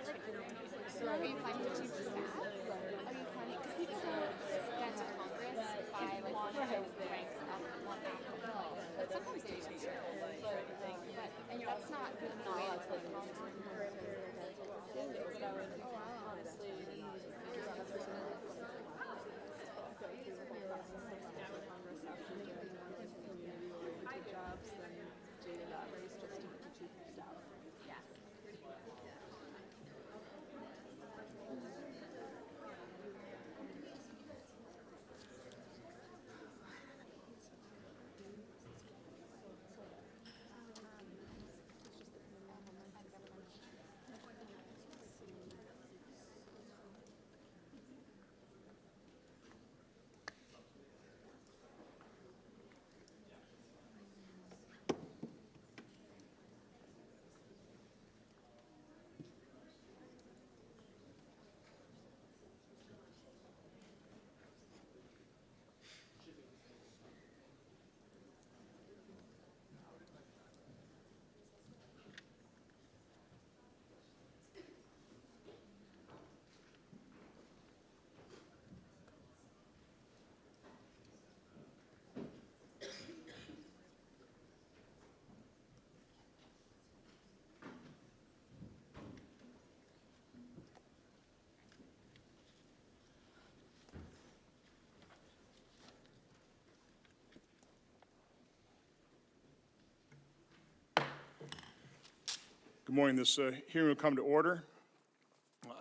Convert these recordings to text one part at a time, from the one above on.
Are you planning to choose the staff? Are you planning, because people don't get to Congress by like one of the ranks up one after another. But sometimes they do. But and that's not the way it's like Good morning. This hearing will come to order.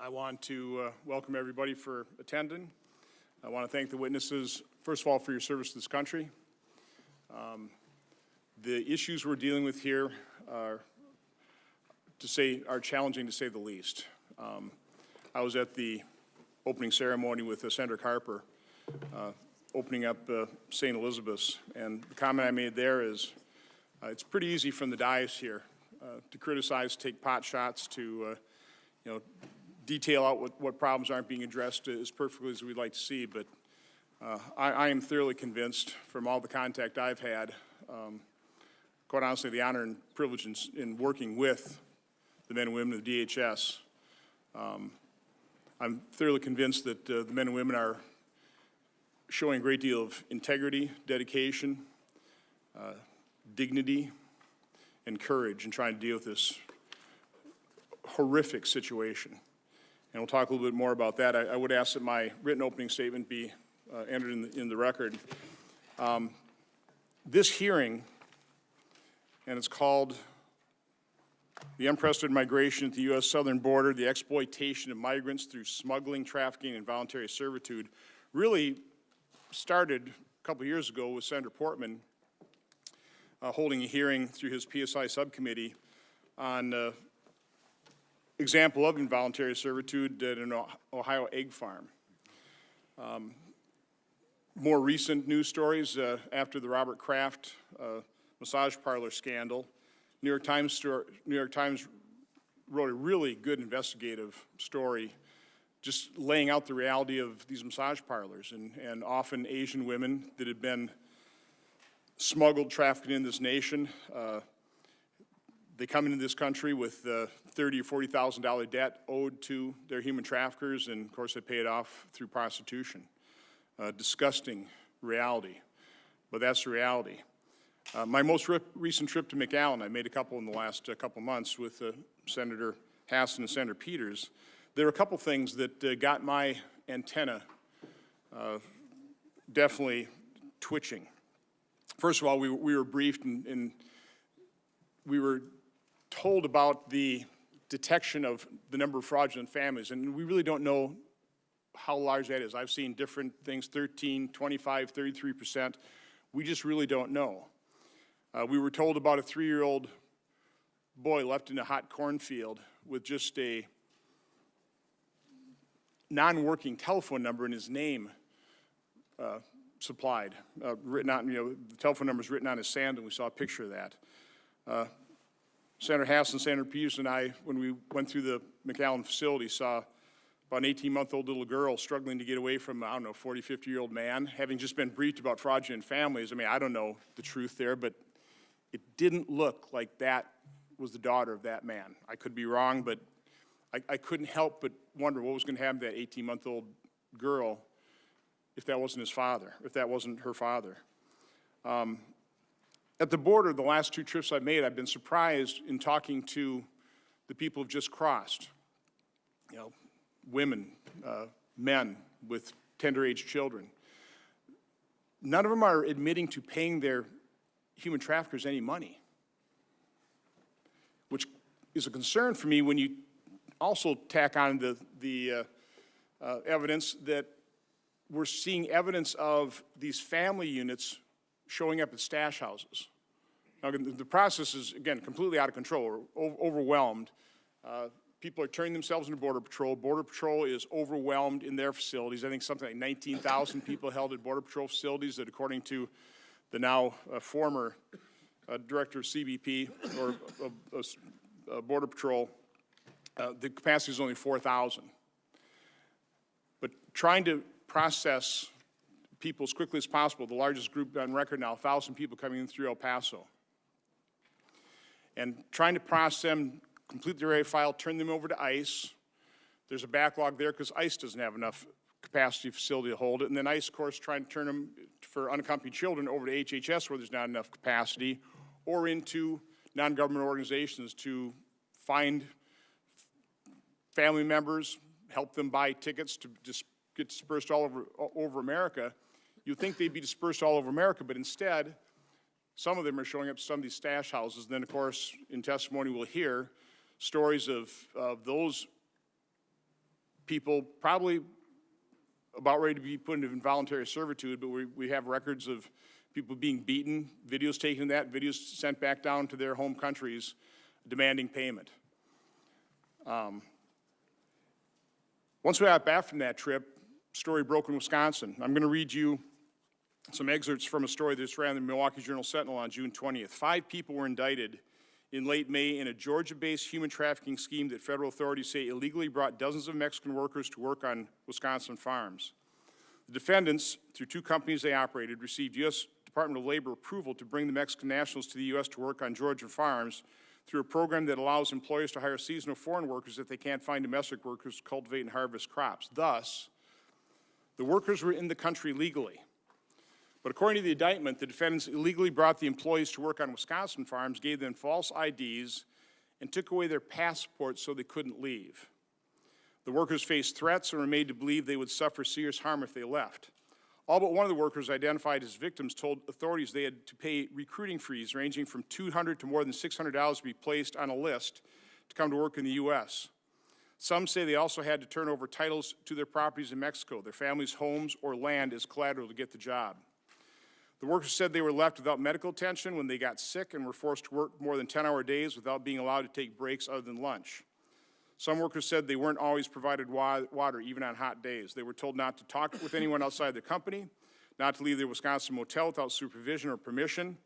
I want to welcome everybody for attending. I want to thank the witnesses, first of all, for your service to this country. The issues we're dealing with here are challenging to say the least. I was at the opening ceremony with Senator Carper, opening up St. Elizabeth's, and the comment I made there is it's pretty easy from the dais here to criticize, take pot shots, to detail out what problems aren't being addressed as perfectly as we'd like to see. But I am thoroughly convinced from all the contact I've had, quite honestly, the honor and privilege in working with the men and women of the DHS. I'm thoroughly convinced that the men and women are showing a great deal of integrity, dedication, dignity, and courage in trying to deal with this horrific situation. And we'll talk a little bit more about that. I would ask that my written opening statement be entered in the record. This hearing, and it's called The Unprecedented Migration at the U.S. Southern Border, the Exploitation of Migrants Through Smuggling, Trafficking, and Voluntary Servitude, really started a couple years ago with Senator Portman holding a hearing through his PSI subcommittee on example of involuntary servitude at an Ohio egg farm. More recent news stories after the Robert Kraft massage parlor scandal, New York Times wrote a really good investigative story just laying out the reality of these massage parlors and often Asian women that had been smuggled, trafficked in this nation. They come into this country with $30,000 or $40,000 debt owed to their human traffickers, and of course they pay it off through prostitution. Disgusting reality, but that's the reality. My most recent trip to McAllen, I made a couple in the last couple months with Senator Hassan and Senator Peters. There were a couple things that got my antenna definitely twitching. First of all, we were briefed and we were told about the detection of the number of fraudulent families, and we really don't know how large that is. I've seen different things, 13, 25, 33%. We just really don't know. We were told about a 3-year-old boy left in a hot cornfield with just a non-working telephone number and his name supplied, written out, the telephone number is written on his sand, and we saw a picture of that. Senator Hassan, Senator Peters, and I, when we went through the McAllen facility, saw about an 18-month-old little girl struggling to get away from, 40, 50-year-old man, having just been briefed about fraudulent families. I don't know the truth there, but it didn't look like that was the daughter of that man. I could be wrong, but I couldn't help but wonder what was going to happen to that 18-month-old girl if that wasn't his father, if that wasn't her father. At the border, the last 2 trips I've made, I've been surprised in talking to the people who've just crossed. You know, women, men with tender-age children. None of them are admitting to paying their human traffickers any money, which is a concern for me when you also tack on the evidence that we're seeing evidence of these family units showing up at stash houses. Now, the process is, again, completely out of control. We're overwhelmed. People are turning themselves into Border Patrol. Border Patrol is overwhelmed in their facilities. I think something like 19,000 people held at Border Patrol facilities that, according to the now former director of CBP or Border Patrol, the capacity is only 4,000. But trying to process people as quickly as possible, the largest group on record now, 1,000 people coming in through El Paso, and trying to process them, complete their file, turn them over to ICE. There's a backlog there because ICE doesn't have enough capacity facility to hold it. And then ICE, of course, trying to turn them for unaccompanied children over to HHS where there's not enough capacity, or into non-government organizations to find family members, help them buy tickets to get dispersed all over America. You'd think they'd be dispersed all over America, but instead, some of them are showing up at some of these stash houses. And then, of course, in testimony, we'll hear stories of those people probably about ready to be put into involuntary servitude, but we have records of people being beaten, videos taken of that, videos sent back down to their home countries demanding payment. Once we got back from that trip, story broke in Wisconsin. I'm going to read you some excerpts from a story that's ran in the Milwaukee Journal-Sentinel on June 20th. 5 people were indicted in late May in a Georgia-based human trafficking scheme that federal authorities say illegally brought dozens of Mexican workers to work on Wisconsin farms. The defendants, through 2 companies they operated, received U.S. Department of Labor approval to bring the Mexican nationals to the U.S. to work on Georgia farms through a program that allows employers to hire seasonal foreign workers if they can't find domestic workers to cultivate and harvest crops. Thus, the workers were in the country legally. But according to the indictment, the defendants illegally brought the employees to work on Wisconsin farms, gave them false IDs, and took away their passports so they couldn't leave. The workers faced threats and were made to believe they would suffer serious harm if they left. All but one of the workers identified as victims told authorities they had to pay recruiting fees ranging from $200 to more than $600 to be placed on a list to come to work in the U.S. Some say they also had to turn over titles to their properties in Mexico, their families' homes or land as collateral to get the job. The workers said they were left without medical attention when they got sick and were forced to work more than 10-hour days without being allowed to take breaks other than lunch. Some workers said they weren't always provided water, even on hot days. They were told not to talk with anyone outside their company, not to leave their Wisconsin motel without supervision or permission.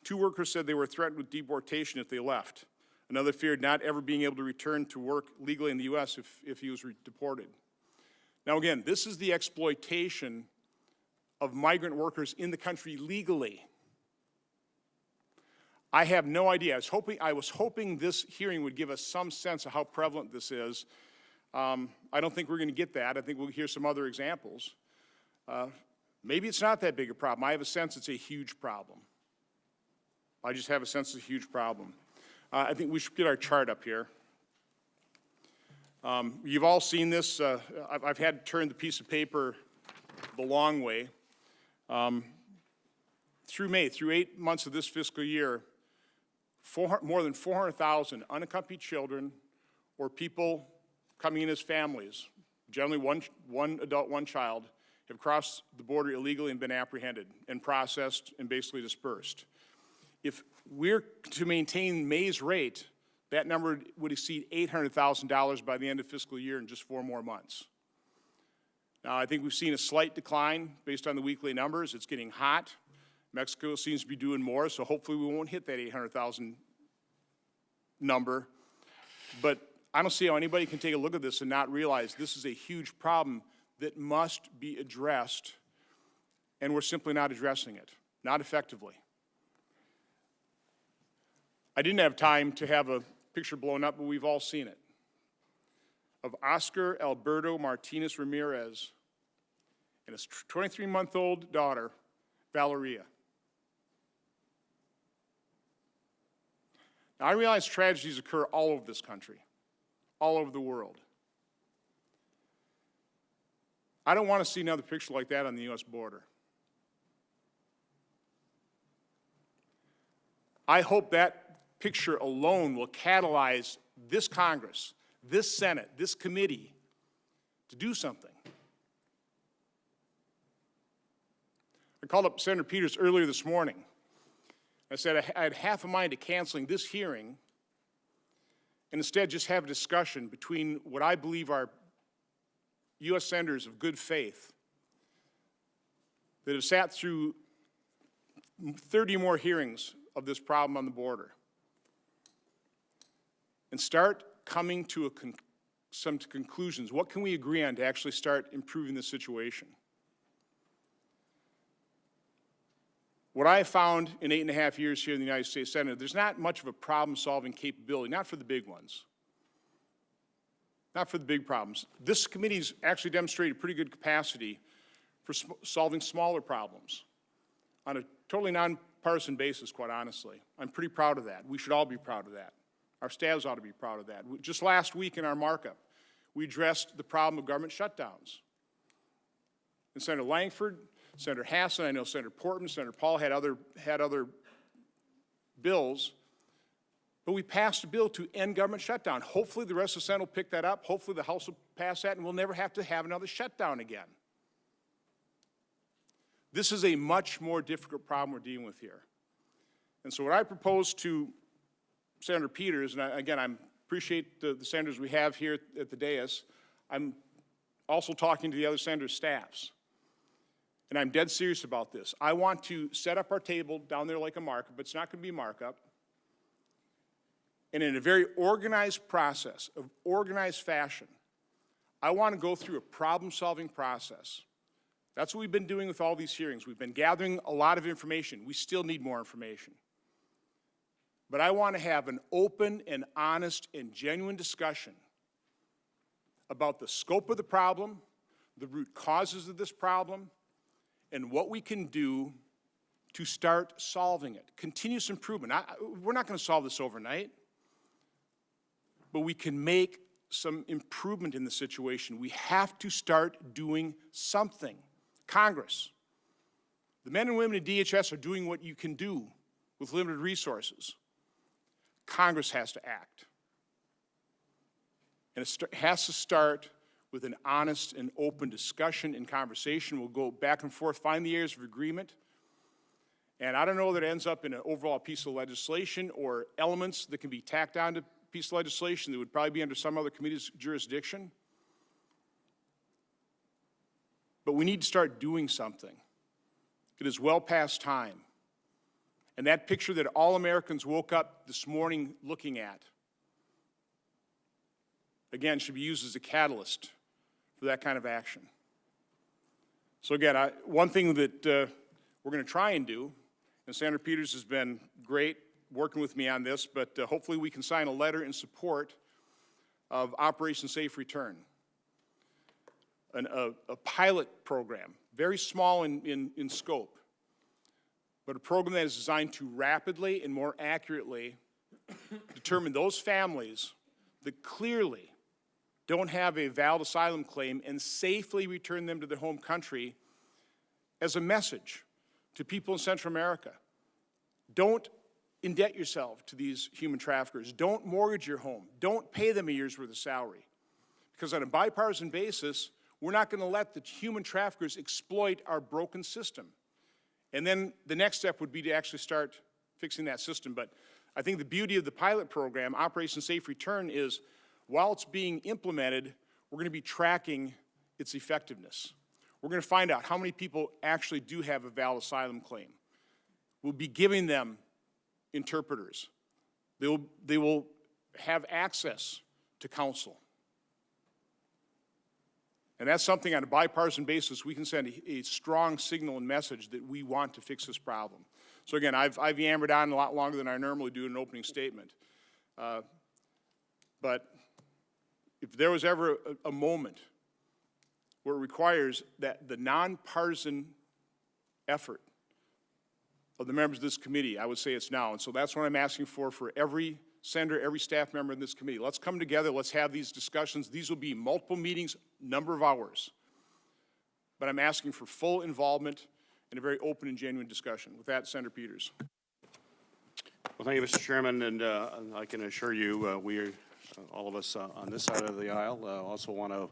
2 workers said they were threatened with deportation if they left. Another feared not ever being able to return to work legally in the U.S. if he was deported. Now again, this is the exploitation of migrant workers in the country legally. I have no idea. I was hoping this hearing would give us some sense of how prevalent this is. I don't think we're going to get that. I think we'll hear some other examples. Maybe it's not that big a problem. I have a sense it's a huge problem. I just have a sense it's a huge problem. I think we should get our chart up here. You've all seen this. I've had to turn the piece of paper the long way. Through May, through 8 months of this fiscal year, more than 400,000 unaccompanied children or people coming in as families, generally one adult, one child, have crossed the border illegally and been apprehended and processed and basically dispersed. If we're to maintain May's rate, that number would exceed $800,000 by the end of fiscal year in just 4 more months. Now, I think we've seen a slight decline based on the weekly numbers. It's getting hot. Mexico seems to be doing more, so hopefully we won't hit that 800,000 number. But I don't see how anybody can take a look at this and not realize this is a huge problem that must be addressed, and we're simply not addressing it, not effectively. I didn't have time to have a picture blown up, but we've all seen it. of Oscar Alberto Martinez Ramirez and his 23-month-old daughter, Valeria. Now, I realize tragedies occur all over this country, all over the world. I don't want to see another picture like that on the U.S. border. I hope that picture alone will catalyze this Congress, this Senate, this committee to do something. I called up Senator Peters earlier this morning. I said I had half a mind to canceling this hearing and instead just have a discussion between what I believe are U.S. senators of good faith that have sat through 30 more hearings of this problem on the border and start coming to some conclusions. What can we agree on to actually start improving the situation? What I have found in 8.5 years here in the United States Senate, there's not much of a problem-solving capability, not for the big ones. Not for the big problems. This committee's actually demonstrated pretty good capacity for solving smaller problems on a totally nonpartisan basis, quite honestly. I'm pretty proud of that. We should all be proud of that. Our staffs ought to be proud of that. Just last week in our markup, we addressed the problem of government shutdowns. And Senator Langford, Senator Hassan, I know Senator Portman, Senator Paul had other bills, but we passed a bill to end government shutdown. Hopefully the rest of the Senate will pick that up. Hopefully the House will pass that, and we'll never have to have another shutdown again. This is a much more difficult problem we're dealing with here. And so what I propose to Senator Peters, and again, I appreciate the senators we have here at the dais. I'm also talking to the other senators' staffs. And I'm dead serious about this. I want to set up our table down there like a markup, but it's not going to be a markup. And in a very organized process, of organized fashion, I want to go through a problem-solving process. That's what we've been doing with all these hearings. We've been gathering a lot of information. We still need more information. But I want to have an open and honest and genuine discussion about the scope of the problem, the root causes of this problem, and what we can do to start solving it. Continuous improvement. We're not going to solve this overnight, but we can make some improvement in the situation. We have to start doing something. Congress, the men and women in DHS are doing what you can do with limited resources. Congress has to act. And it has to start with an honest and open discussion and conversation. We'll go back and forth, find the areas of agreement. And I don't know that it ends up in an overall piece of legislation or elements that can be tacked onto a piece of legislation that would probably be under some other committee's jurisdiction. But we need to start doing something. It is well past time. And that picture that all Americans woke up this morning looking at, again, should be used as a catalyst for that kind of action. So again, one thing that we're going to try and do, and Senator Peters has been great working with me on this, but hopefully we can sign a letter in support of Operation Safe Return, a pilot program, very small in scope, but a program that is designed to rapidly and more accurately determine those families that clearly don't have a valid asylum claim and safely return them to their home country as a message to people in Central America. Don't indebt yourself to these human traffickers. Don't mortgage your home. Don't pay them a year's worth of salary. Because on a bipartisan basis, we're not going to let the human traffickers exploit our broken system. And then the next step would be to actually start fixing that system. But I think the beauty of the pilot program, Operation Safe Return, is while it's being implemented, we're going to be tracking its effectiveness. We're going to find out how many people actually do have a valid asylum claim. We'll be giving them interpreters. They will have access to counsel. And that's something on a bipartisan basis we can send a strong signal and message that we want to fix this problem. So again, I've yammered on a lot longer than I normally do in an opening statement. But if there was ever a moment where it requires that the nonpartisan effort of the members of this committee, I would say it's now. And so that's what I'm asking for every senator, every staff member in this committee. Let's come together, let's have these discussions. These will be multiple meetings, number of hours. But I'm asking for full involvement and a very open and genuine discussion. With that, Senator Peters. Well, thank you, Mr. Chairman, and I can assure you we, all of us on this side of the aisle, also want to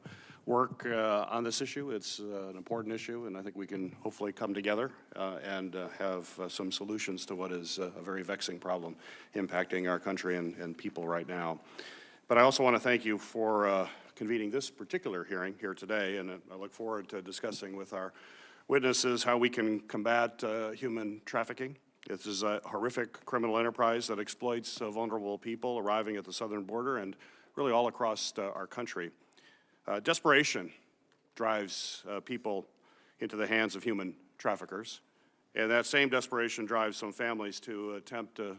work on this issue. It's an important issue, and I think we can hopefully come together and have some solutions to what is a very vexing problem impacting our country and people right now. But I also want to thank you for convening this particular hearing here today, and I look forward to discussing with our witnesses how we can combat human trafficking. This is a horrific criminal enterprise that exploits vulnerable people arriving at the southern border and really all across our country. Desperation drives people into the hands of human traffickers, and that same desperation drives some families to attempt a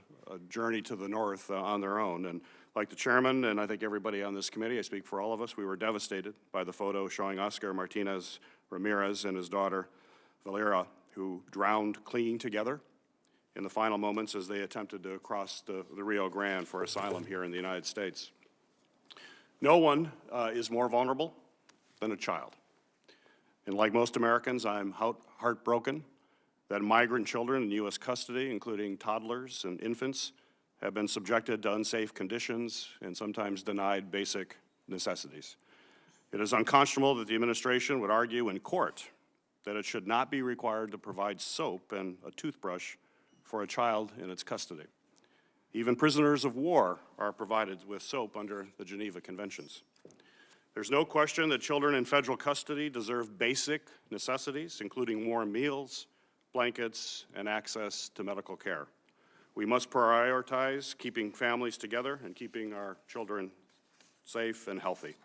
journey to the north on their own. And like the chairman, and I think everybody on this committee, I speak for all of us, we were devastated by the photo showing Oscar Martinez Ramirez and his daughter Valera, who drowned clinging together in the final moments as they attempted to cross the Rio Grande for asylum here in the United States. No one is more vulnerable than a child. And like most Americans, I'm heartbroken that migrant children in U.S. custody, including toddlers and infants, have been subjected to unsafe conditions and sometimes denied basic necessities. It is unconscionable that the administration would argue in court that it should not be required to provide soap and a toothbrush for a child in its custody. Even prisoners of war are provided with soap under the Geneva Conventions. There's no question that children in federal custody deserve basic necessities, including warm meals, blankets, and access to medical care. We must prioritize keeping families together and keeping our children safe and healthy.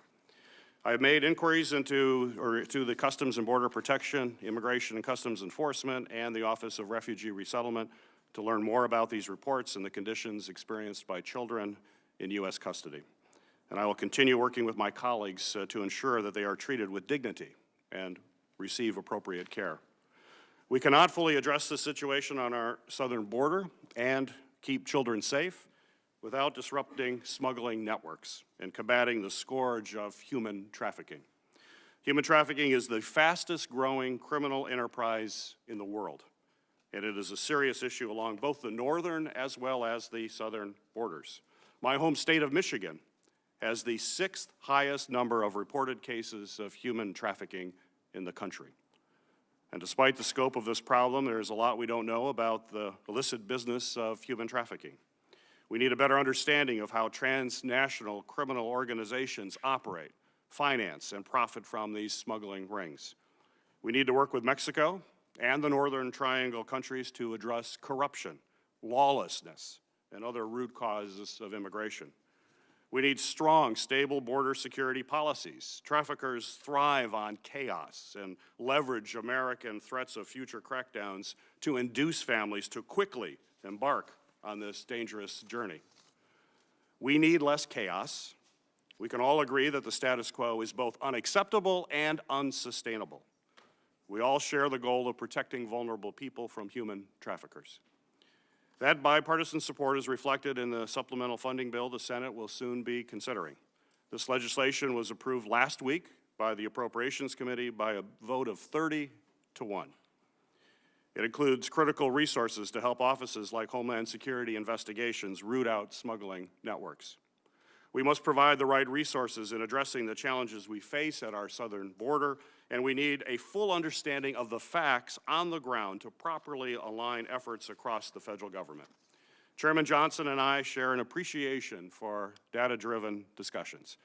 I have made inquiries to the Customs and Border Protection, Immigration and Customs Enforcement, and the Office of Refugee Resettlement to learn more about these reports and the conditions experienced by children in U.S. custody. And I will continue working with my colleagues to ensure that they are treated with dignity and receive appropriate care. We cannot fully address the situation on our southern border and keep children safe without disrupting smuggling networks and combating the scourge of human trafficking. Human trafficking is the fastest growing criminal enterprise in the world, and it is a serious issue along both the northern as well as the southern borders. My home state of Michigan has the 6th highest number of reported cases of human trafficking in the country. And despite the scope of this problem, there is a lot we don't know about the illicit business of human trafficking. We need a better understanding of how transnational criminal organizations operate, finance, and profit from these smuggling rings. We need to work with Mexico and the Northern Triangle countries to address corruption, lawlessness, and other root causes of immigration. We need strong, stable border security policies. Traffickers thrive on chaos and leverage American threats of future crackdowns to induce families to quickly embark on this dangerous journey. We need less chaos. We can all agree that the status quo is both unacceptable and unsustainable. We all share the goal of protecting vulnerable people from human traffickers. That bipartisan support is reflected in the supplemental funding bill the Senate will soon be considering. This legislation was approved last week by the Appropriations Committee by a vote of 30-1. It includes critical resources to help offices like Homeland Security investigations root out smuggling networks. We must provide the right resources in addressing the challenges we face at our southern border, and we need a full understanding of the facts on the ground to properly align efforts across the federal government. Chairman Johnson and I share an appreciation for data-driven discussions.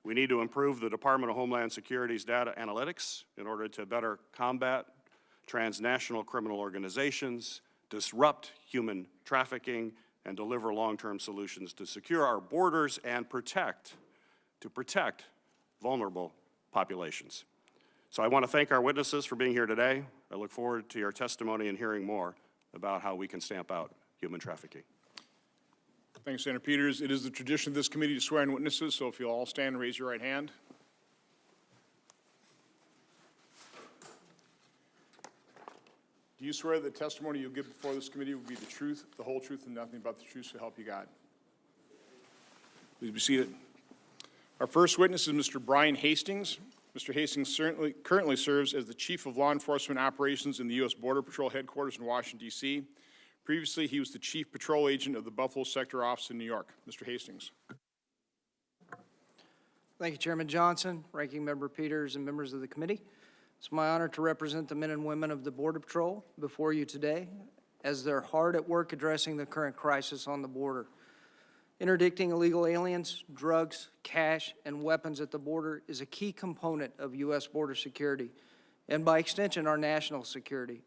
We need to improve the Department of Homeland Security's data analytics in order to better combat transnational criminal organizations, disrupt human trafficking, and deliver long-term solutions to secure our borders and protect vulnerable populations. So I want to thank our witnesses for being here today. I look forward to your testimony and hearing more about how we can stamp out human trafficking. Thanks, Senator Peters. It is the tradition of this committee to swear in witnesses, so if you'll all stand and raise your right hand. Do you swear that the testimony you give before this committee will be the truth, the whole truth, and nothing but the truth, so help you God? Please be seated. Our first witness is Mr. Brian Hastings. Mr. Hastings currently serves as the Chief of Law Enforcement Operations in the U.S. Border Patrol Headquarters in Washington, D.C. Previously, he was the Chief Patrol Agent of the Buffalo Sector Office in New York. Mr. Hastings. Thank you, Chairman Johnson, Ranking Member Peters, and members of the committee. It's my honor to represent the men and women of the Border Patrol before you today as they're hard at work addressing the current crisis on the border. Interdicting illegal aliens, drugs, cash, and weapons at the border is a key component of U.S. border security and, by extension, our national security.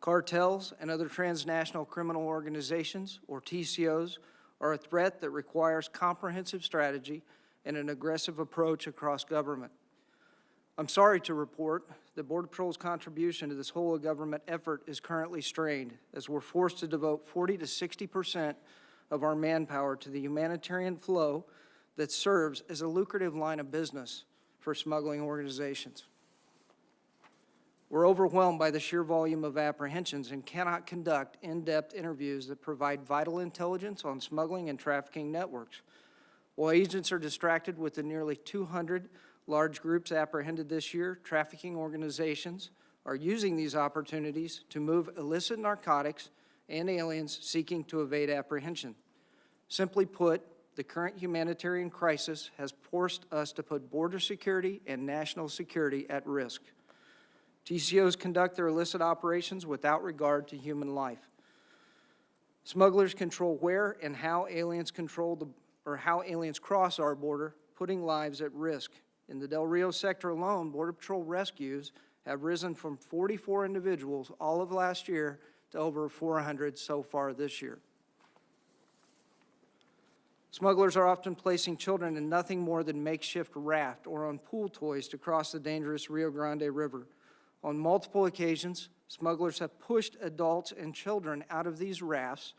Cartels and other transnational criminal organizations, or TCOs, are a threat that requires comprehensive strategy and an aggressive approach across government. I'm sorry to report that Border Patrol's contribution to this whole government effort is currently strained, as we're forced to devote 40 to 60% of our manpower to the humanitarian flow that serves as a lucrative line of business for smuggling organizations. We're overwhelmed by the sheer volume of apprehensions and cannot conduct in-depth interviews that provide vital intelligence on smuggling and trafficking networks. While agents are distracted with the nearly 200 large groups apprehended this year, trafficking organizations are using these opportunities to move illicit narcotics and aliens seeking to evade apprehension. Simply put, the current humanitarian crisis has forced us to put border security and national security at risk. TCOs conduct their illicit operations without regard to human life. Smugglers control where and how aliens cross our border, putting lives at risk. In the Del Rio sector alone, Border Patrol rescues have risen from 44 individuals all of last year to over 400 so far this year. Smugglers are often placing children in nothing more than makeshift raft or on pool toys to cross the dangerous Rio Grande River. On multiple occasions, smugglers have pushed adults and children out of these rafts,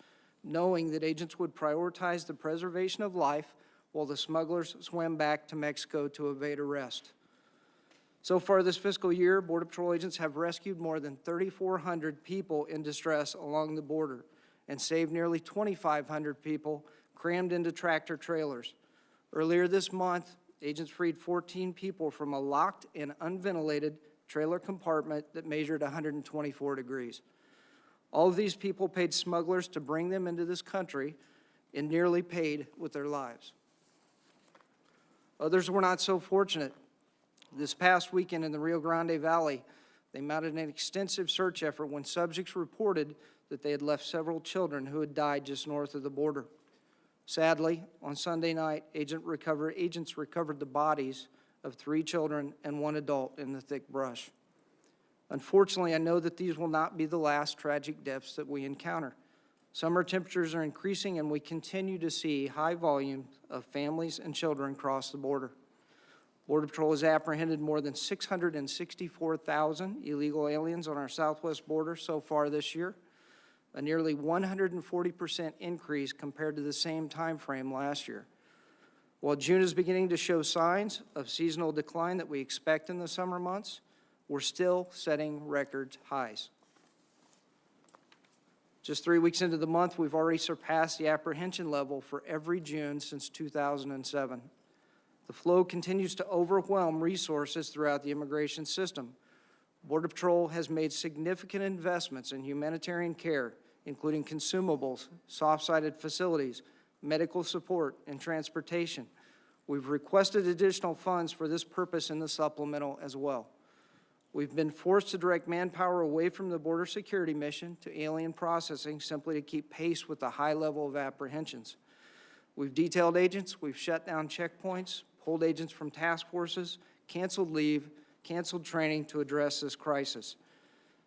knowing that agents would prioritize the preservation of life while the smugglers swam back to Mexico to evade arrest. So far this fiscal year, Border Patrol agents have rescued more than 3,400 people in distress along the border and saved nearly 2,500 people crammed into tractor trailers. Earlier this month, agents freed 14 people from a locked and unventilated trailer compartment that measured 124 degrees. All of these people paid smugglers to bring them into this country and nearly paid with their lives. Others were not so fortunate. This past weekend in the Rio Grande Valley, they mounted an extensive search effort when subjects reported that they had left several children who had died just north of the border. Sadly, on Sunday night, agents recovered the bodies of 3 children and 1 adult in the thick brush. Unfortunately, I know that these will not be the last tragic deaths that we encounter. Summer temperatures are increasing, and we continue to see high volumes of families and children cross the border. Border Patrol has apprehended more than 664,000 illegal aliens on our southwest border so far this year, a nearly 140% increase compared to the same time frame last year. While June is beginning to show signs of seasonal decline that we expect in the summer months, we're still setting record highs. Just 3 weeks into the month, we've already surpassed the apprehension level for every June since 2007. The flow continues to overwhelm resources throughout the immigration system. Border Patrol has made significant investments in humanitarian care, including consumables, soft-sided facilities, medical support, and transportation. We've requested additional funds for this purpose in the supplemental as well. We've been forced to direct manpower away from the border security mission to alien processing simply to keep pace with the high level of apprehensions. We've detailed agents, we've shut down checkpoints, pulled agents from task forces, canceled leave, canceled training to address this crisis.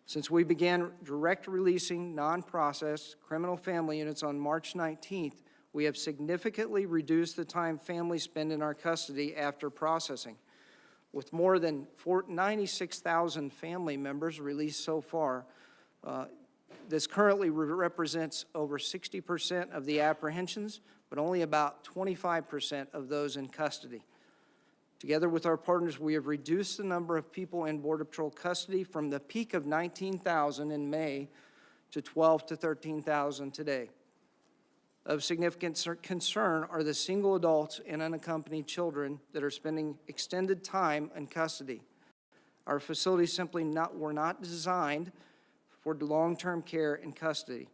Since we began direct releasing non-processed criminal family units on March 19th, we have significantly reduced the time families spend in our custody after processing. With more than 96,000 family members released so far, this currently represents over 60% of the apprehensions, but only about 25% of those in custody. Together with our partners, we have reduced the number of people in Border Patrol custody from the peak of 19,000 in May to 12 to 13,000 today. Of significant concern are the single adults and unaccompanied children that are spending extended time in custody. Our facilities simply were not designed for long-term care in custody.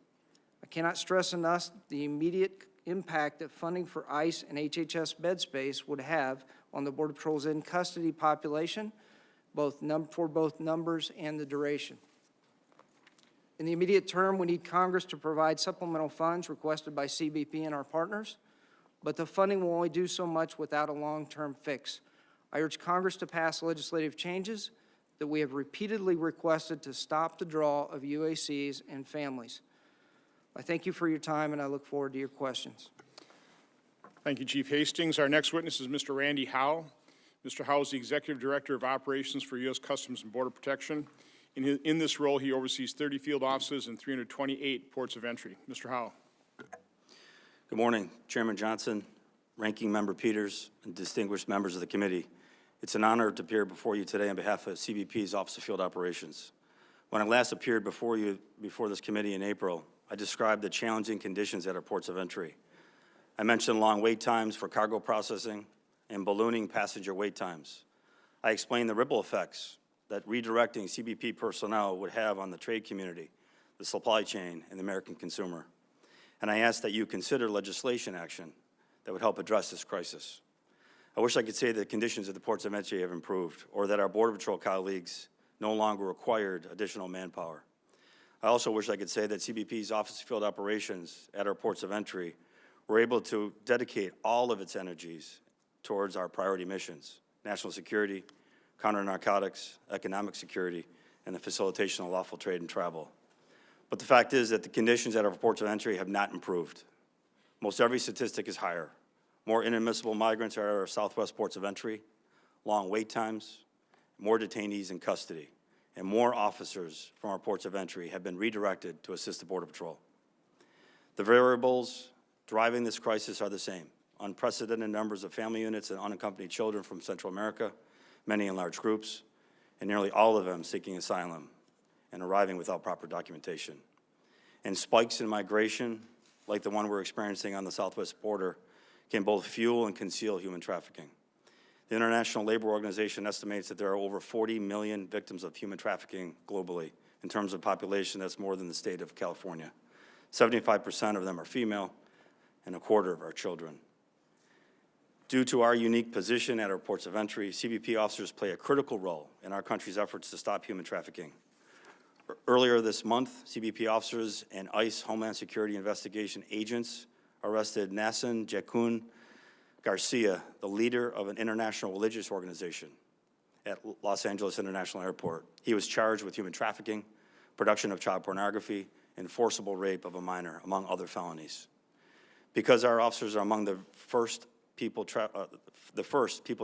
I cannot stress enough the immediate impact that funding for ICE and HHS bed space would have on the Border Patrol's in-custody population, for both numbers and the duration. In the immediate term, we need Congress to provide supplemental funds requested by CBP and our partners, but the funding will only do so much without a long-term fix. I urge Congress to pass legislative changes that we have repeatedly requested to stop the draw of UACs and families. I thank you for your time, and I look forward to your questions. Thank you, Chief Hastings. Our next witness is Mr. Randy Howe. Mr. Howe is the Executive Director of Operations for U.S. Customs and Border Protection. In this role, he oversees 30 field offices and 328 ports of entry. Mr. Howe. Good morning, Chairman Johnson, Ranking Member Peters, and distinguished members of the committee. It's an honor to appear before you today on behalf of CBP's Office of Field Operations. When I last appeared before this committee in April, I described the challenging conditions at our ports of entry. I mentioned long wait times for cargo processing and ballooning passenger wait times. I explained the ripple effects that redirecting CBP personnel would have on the trade community, the supply chain, and the American consumer. And I asked that you consider legislation action that would help address this crisis. I wish I could say that the conditions at the ports of entry have improved, or that our Border Patrol colleagues no longer required additional manpower. I also wish I could say that CBP's Office of Field Operations at our ports of entry were able to dedicate all of its energies towards our priority missions: national security, counter-narcotics, economic security, and the facilitation of lawful trade and travel. But the fact is that the conditions at our ports of entry have not improved. Most every statistic is higher. More inadmissible migrants are at our southwest ports of entry, long wait times, more detainees in custody, and more officers from our ports of entry have been redirected to assist the Border Patrol. The variables driving this crisis are the same: unprecedented numbers of family units and unaccompanied children from Central America, many in large groups, and nearly all of them seeking asylum and arriving without proper documentation. And spikes in migration, like the one we're experiencing on the southwest border, can both fuel and conceal human trafficking. The International Labor Organization estimates that there are over 40 million victims of human trafficking globally. In terms of population, that's more than the state of California. 75% of them are female, and a quarter are children. Due to our unique position at our ports of entry, CBP officers play a critical role in our country's efforts to stop human trafficking. Earlier this month, CBP officers and ICE Homeland Security investigation agents arrested Nassim Jekun Garcia, the leader of an international religious organization, at Los Angeles International Airport. He was charged with human trafficking, production of child pornography, and forcible rape of a minor, among other felonies. Because our officers are among the first people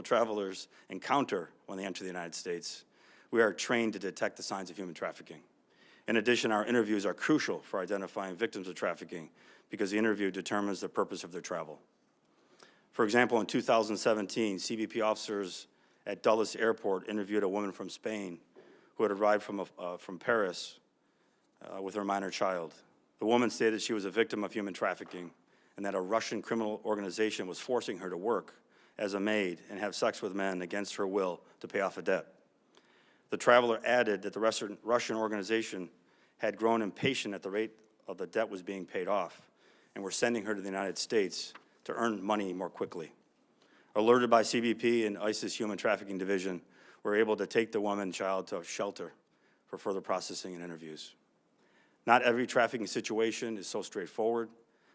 travelers encounter when they enter the United States, we are trained to detect the signs of human trafficking. In addition, our interviews are crucial for identifying victims of trafficking because the interview determines the purpose of their travel. For example, in 2017, CBP officers at Dulles Airport interviewed a woman from Spain who had arrived from Paris with her minor child. The woman stated she was a victim of human trafficking and that a Russian criminal organization was forcing her to work as a maid and have sex with men against her will to pay off a debt. The traveler added that the Russian organization had grown impatient at the rate of the debt was being paid off and were sending her to the United States to earn money more quickly. Alerted by CBP and ICE's Human Trafficking Division, we were able to take the woman and child to a shelter for further processing and interviews. Not every trafficking situation is so straightforward.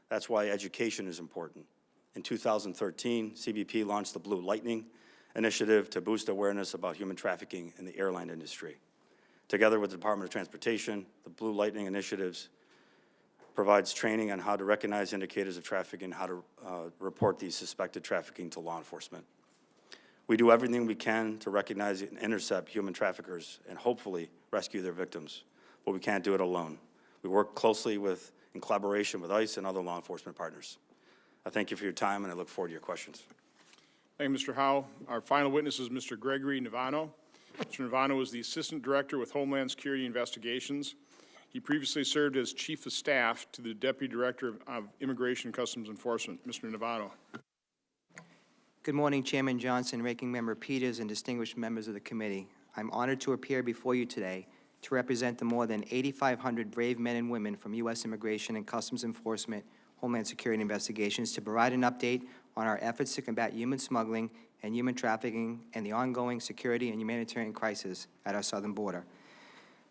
That's why education is important. In 2013, CBP launched the Blue Lightning initiative to boost awareness about human trafficking in the airline industry. Together with the Department of Transportation, the Blue Lightning initiatives provides training on how to recognize indicators of trafficking and how to report these suspected trafficking to law enforcement. We do everything we can to recognize and intercept human traffickers and hopefully rescue their victims, but we can't do it alone. We work closely in collaboration with ICE and other law enforcement partners. I thank you for your time, and I look forward to your questions. Thank you, Mr. Howe. Our final witness is Mr. Gregory Navano. Mr. Navano is the Assistant Director with Homeland Security Investigations. He previously served as Chief of Staff to the Deputy Director of Immigration and Customs Enforcement. Mr. Navano. Good morning, Chairman Johnson, Ranking Member Peters, and distinguished members of the committee. I'm honored to appear before you today to represent the more than 8,500 brave men and women from U.S. Immigration and Customs Enforcement, Homeland Security Investigations to provide an update on our efforts to combat human smuggling and human trafficking and the ongoing security and humanitarian crisis at our southern border.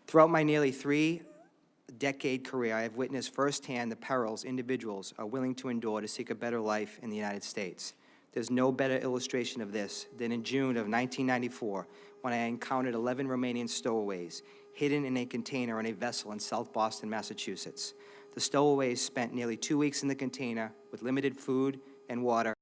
Throughout my nearly three-decade career, I have witnessed firsthand the perils individuals are willing to endure to seek a better life in the United States. There's no better illustration of this than in June of 1994, when I encountered 11 Romanian stowaways hidden in a container on a vessel in South Boston, Massachusetts. The stowaways spent nearly 2 weeks in the container with limited food and water.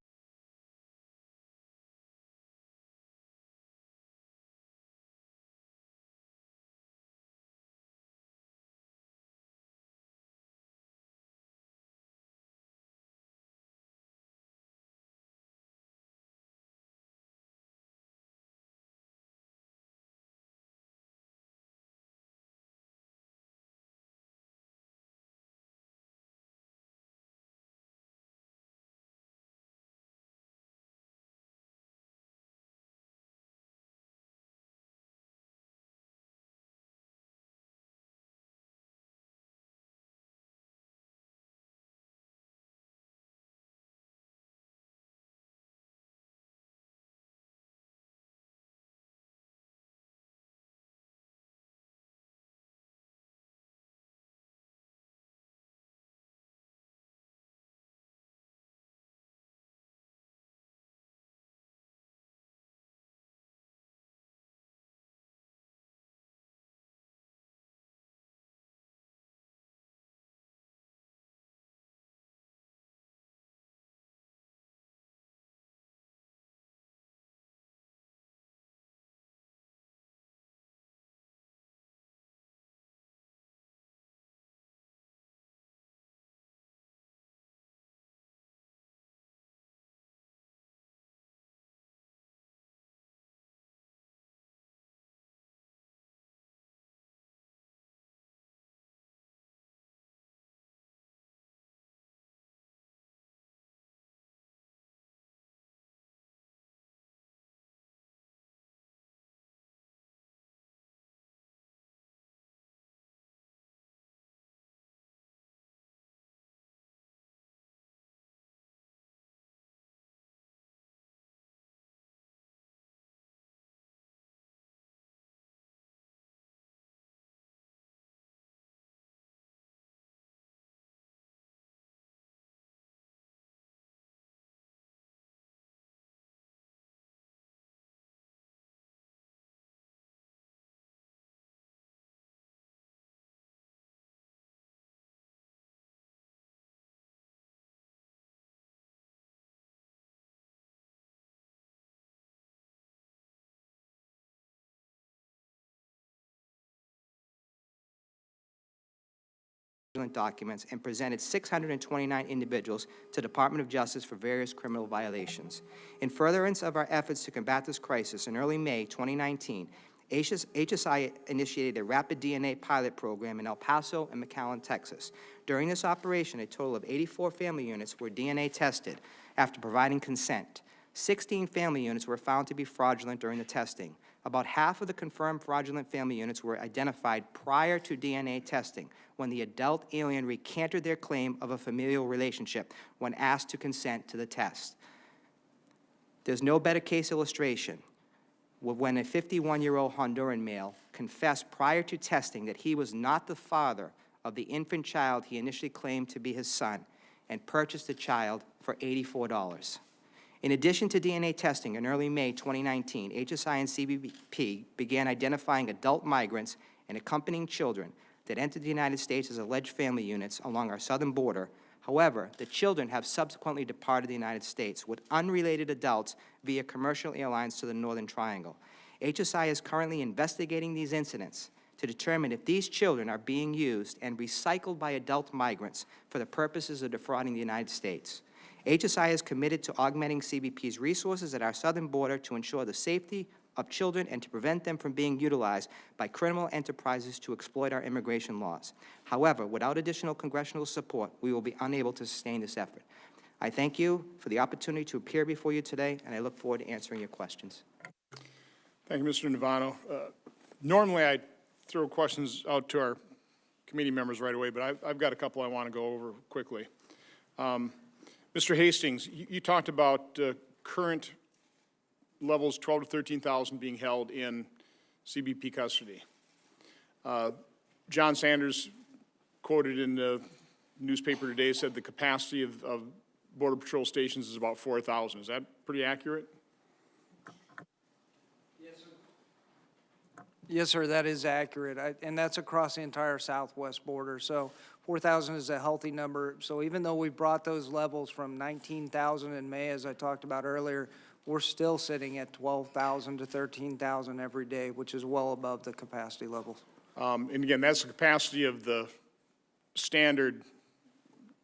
Documents and presented 629 individuals to the Department of Justice for various criminal violations. In furtherance of our efforts to combat this crisis, in early May 2019, HSI initiated a rapid DNA pilot program in El Paso and McAllen, Texas. During this operation, a total of 84 family units were DNA tested after providing consent. 16 family units were found to be fraudulent during the testing. About half of the confirmed fraudulent family units were identified prior to DNA testing, when the adult alien recanted their claim of a familial relationship when asked to consent to the test. There's no better case illustration when a 51-year-old Honduran male confessed prior to testing that he was not the father of the infant child he initially claimed to be his son and purchased the child for $84. In addition to DNA testing, in early May 2019, HSI and CBP began identifying adult migrants and accompanying children that entered the United States as alleged family units along our southern border. However, the children have subsequently departed the United States with unrelated adults via commercial airlines to the Northern Triangle. HSI is currently investigating these incidents to determine if these children are being used and recycled by adult migrants for the purposes of defrauding the United States. HSI is committed to augmenting CBP's resources at our southern border to ensure the safety of children and to prevent them from being utilized by criminal enterprises to exploit our immigration laws. However, without additional congressional support, we will be unable to sustain this effort. I thank you for the opportunity to appear before you today, and I look forward to answering your questions. Thank you, Mr. Navarro. Normally, I throw questions out to our committee members right away, but I've got a couple I want to go over quickly. Mr. Hastings, you talked about current levels 12 to 13,000 being held in CBP custody. John Sanders, quoted in the newspaper today, said the capacity of Border Patrol stations is about 4,000. Is that pretty accurate? Yes, sir, that is accurate, and that's across the entire southwest border. So 4,000 is a healthy number. So even though we brought those levels from 19,000 in May, as I talked about earlier, we're still sitting at 12,000 to 13,000 every day, which is well above the capacity levels. And again, that's the capacity of the standard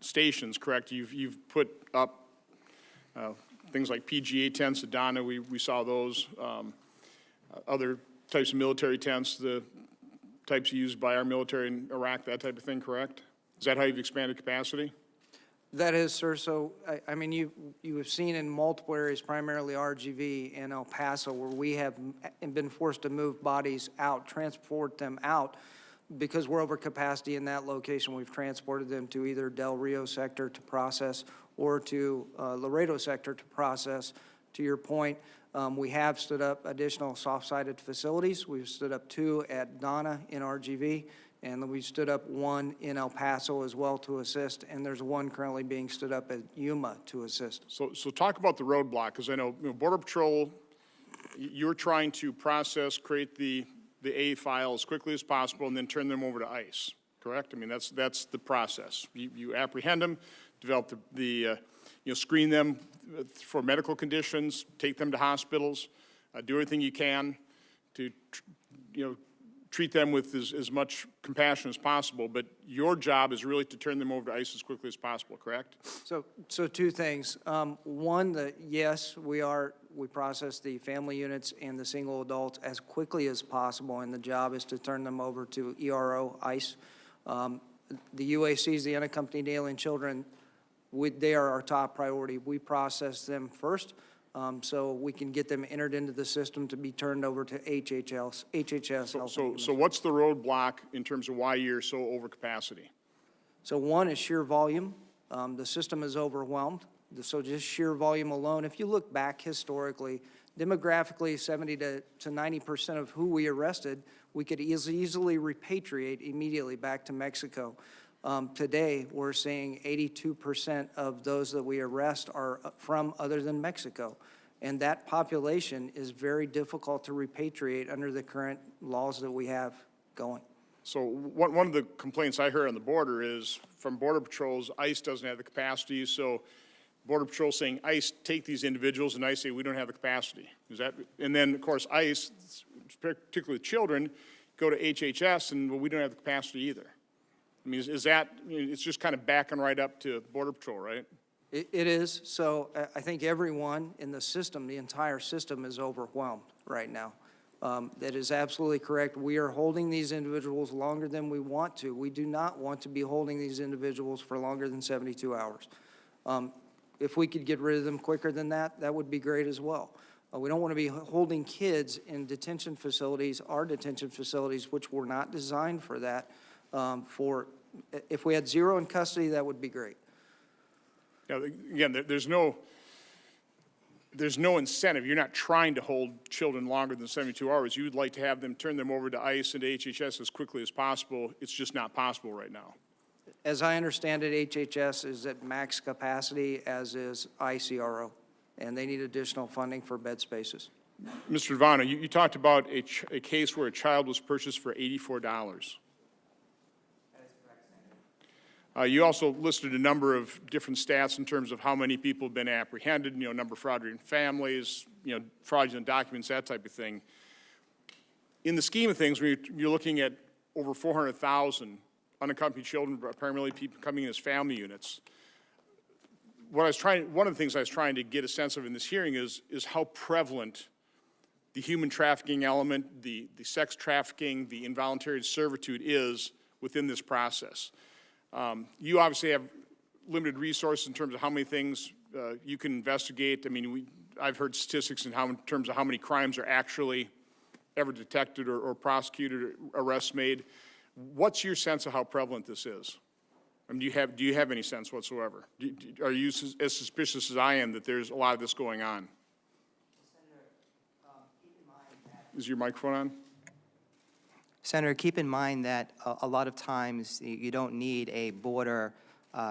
stations, correct? You've put up things like PGA tents, Adana, we saw those, other types of military tents, the types used by our military in Iraq, that type of thing, correct? Is that how you've expanded capacity? That is, sir. So, I mean, you have seen in multiple areas, primarily RGV and El Paso, where we have been forced to move bodies out, transport them out, because we're over capacity in that location. We've transported them to either Del Rio sector to process or to Laredo sector to process. To your point, we have stood up additional soft-sided facilities. We've stood up 2 at Donna in RGV, and then we stood up 1 in El Paso as well to assist, and there's 1 currently being stood up at Yuma to assist. So talk about the roadblock, because I know, Border Patrol, you're trying to process, create the A file as quickly as possible, and then turn them over to ICE, correct? I mean, that's the process. You apprehend them, develop screen them for medical conditions, take them to hospitals, do everything you can to, treat them with as much compassion as possible, but your job is really to turn them over to ICE as quickly as possible, correct? So 2 things. One, yes, we process the family units and the single adults as quickly as possible, and the job is to turn them over to ERO, ICE. The UACs, the unaccompanied alien children, they are our top priority. We process them first, so we can get them entered into the system to be turned over to HHS. So what's the roadblock in terms of why you're so over capacity? So 1 is sheer volume. The system is overwhelmed. So just sheer volume alone. If you look back historically, demographically, 70 to 90% of who we arrested, we could easily repatriate immediately back to Mexico. Today, we're seeing 82% of those that we arrest are from other than Mexico. And that population is very difficult to repatriate under the current laws that we have going. So one of the complaints I heard on the border is from Border Patrols, ICE doesn't have the capacity, so Border Patrol saying, ICE, take these individuals, and ICE say, we don't have the capacity. Is that, and then, of course, ICE, particularly children, go to HHS, and well, we don't have the capacity either. I mean, is that, it's just kind of backing right up to Border Patrol, right? It is. So I think everyone in the system, the entire system, is overwhelmed right now. That is absolutely correct. We are holding these individuals longer than we want to. We do not want to be holding these individuals for longer than 72 hours. If we could get rid of them quicker than that, that would be great as well. We don't want to be holding kids in detention facilities, our detention facilities, which were not designed for that. If we had 0 in custody, that would be great. Now, again, there's no incentive. You're not trying to hold children longer than 72 hours. You would like to have them turn them over to ICE and to HHS as quickly as possible. It's just not possible right now. As I understand it, HHS is at max capacity, as is ICRO, and they need additional funding for bed spaces. Mr. Ivano, you talked about a case where a child was purchased for $84. You also listed a number of different stats in terms of how many people have been apprehended, number of fraudulent families, fraudulent documents, that type of thing. In the scheme of things, when you're looking at over 400,000 unaccompanied children, primarily people coming in as family units. One of the things I was trying to get a sense of in this hearing is how prevalent the human trafficking element, the sex trafficking, the involuntary servitude is within this process. You obviously have limited resources in terms of how many things you can investigate. I mean, I've heard statistics in terms of how many crimes are actually ever detected or prosecuted or arrests made. What's your sense of how prevalent this is? I mean, do you have any sense whatsoever? Are you as suspicious as I am that there's a lot of this going on? Is your microphone on? Senator, keep in mind that a lot of times you don't need a border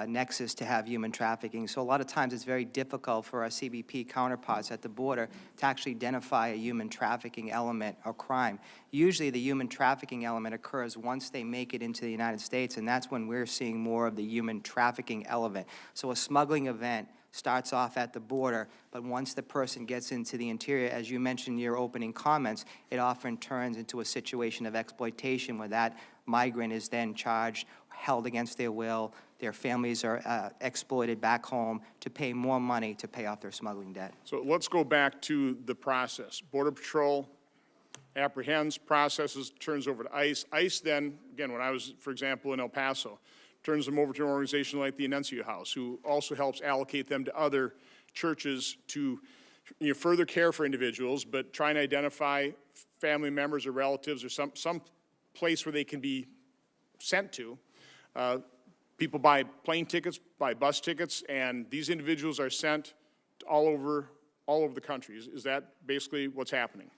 nexus to have human trafficking. So a lot of times it's very difficult for our CBP counterparts at the border to actually identify a human trafficking element or crime. Usually the human trafficking element occurs once they make it into the United States, and that's when we're seeing more of the human trafficking element. So a smuggling event starts off at the border, but once the person gets into the interior, as you mentioned in your opening comments, it often turns into a situation of exploitation where that migrant is then charged, held against their will, their families are exploited back home to pay more money to pay off their smuggling debt. So let's go back to the process. Border Patrol apprehends, processes, turns over to ICE. ICE then, again, when I was, for example, in El Paso, turns them over to an organization like the Annunciate House, who also helps allocate them to other churches to further care for individuals, but try and identify family members or relatives or some place where they can be sent to. People buy plane tickets, buy bus tickets, and these individuals are sent all over the country. Is that basically what's happening?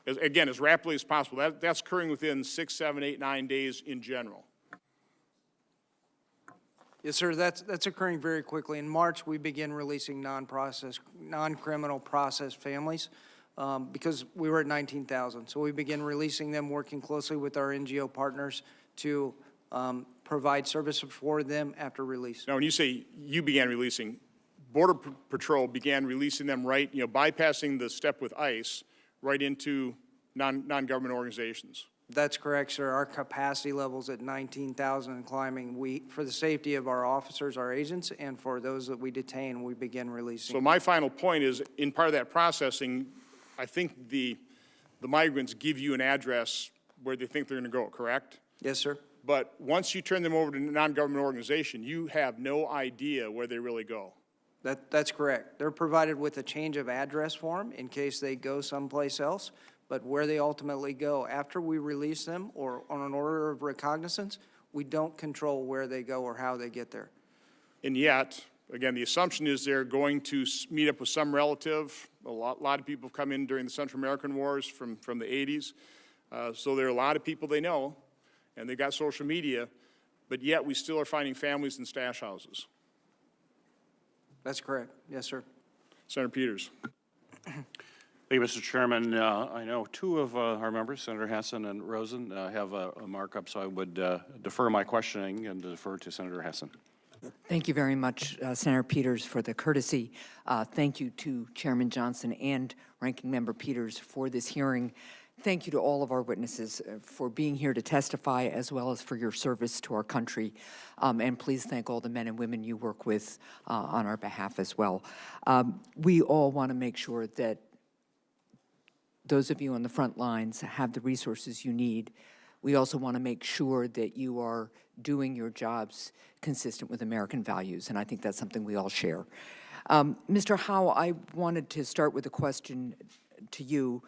Again, as rapidly as possible. That's occurring within 6, 7, 8, 9 days in general. Yes, sir, that's occurring very quickly. In March, we begin releasing non-criminal process families because we were at 19,000. So we begin releasing them, working closely with our NGO partners to provide service for them after release. Now, when you say you began releasing, Border Patrol began releasing them right, bypassing the step with ICE right into non-government organizations. That's correct, sir. Our capacity level's at 19,000 and climbing. For the safety of our officers, our agents, and for those that we detain, we begin releasing. So my final point is, in part of that processing, I think the migrants give you an address where they think they're going to go, correct? Yes, sir. But once you turn them over to a non-government organization, you have no idea where they really go. That's correct. They're provided with a change of address form in case they go someplace else, but where they ultimately go after we release them or on an order of recognizance, we don't control where they go or how they get there. And yet, again, the assumption is they're going to meet up with some relative. A lot of people have come in during the Central American Wars from the 80s. So there are a lot of people they know, and they've got social media, but yet we still are finding families in stash houses. That's correct. Yes, sir. Senator Peters. Thank you, Mr. Chairman. I know two of our members, Senator Hassan and Rosen, have a markup, so I would defer my questioning and defer to Senator Hassan. Thank you very much, Senator Peters, for the courtesy. Thank you to Chairman Johnson and Ranking Member Peters for this hearing. Thank you to all of our witnesses for being here to testify, as well as for your service to our country. And please thank all the men and women you work with on our behalf as well. We all want to make sure that those of you on the front lines have the resources you need. We also want to make sure that you are doing your jobs consistent with American values, and I think that's something we all share. Mr. Howe, I wanted to start with a question to you.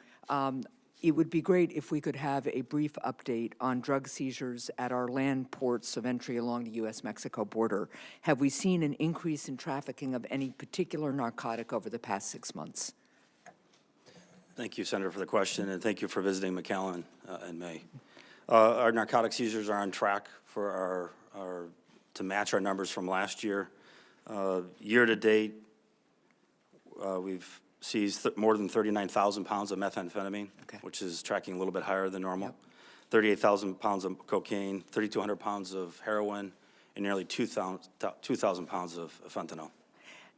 It would be great if we could have a brief update on drug seizures at our land ports of entry along the U.S. Mexico border. Have we seen an increase in trafficking of any particular narcotic over the past 6 months? Thank you, Senator, for the question, and thank you for visiting McAllen in May. Our narcotic seizures are on track for to match our numbers from last year. Year to date, we've seized more than 39,000 pounds of methamphetamine, which is tracking a little bit higher than normal. 38,000 pounds of cocaine, 3,200 pounds of heroin, and nearly 2,000 pounds of fentanyl.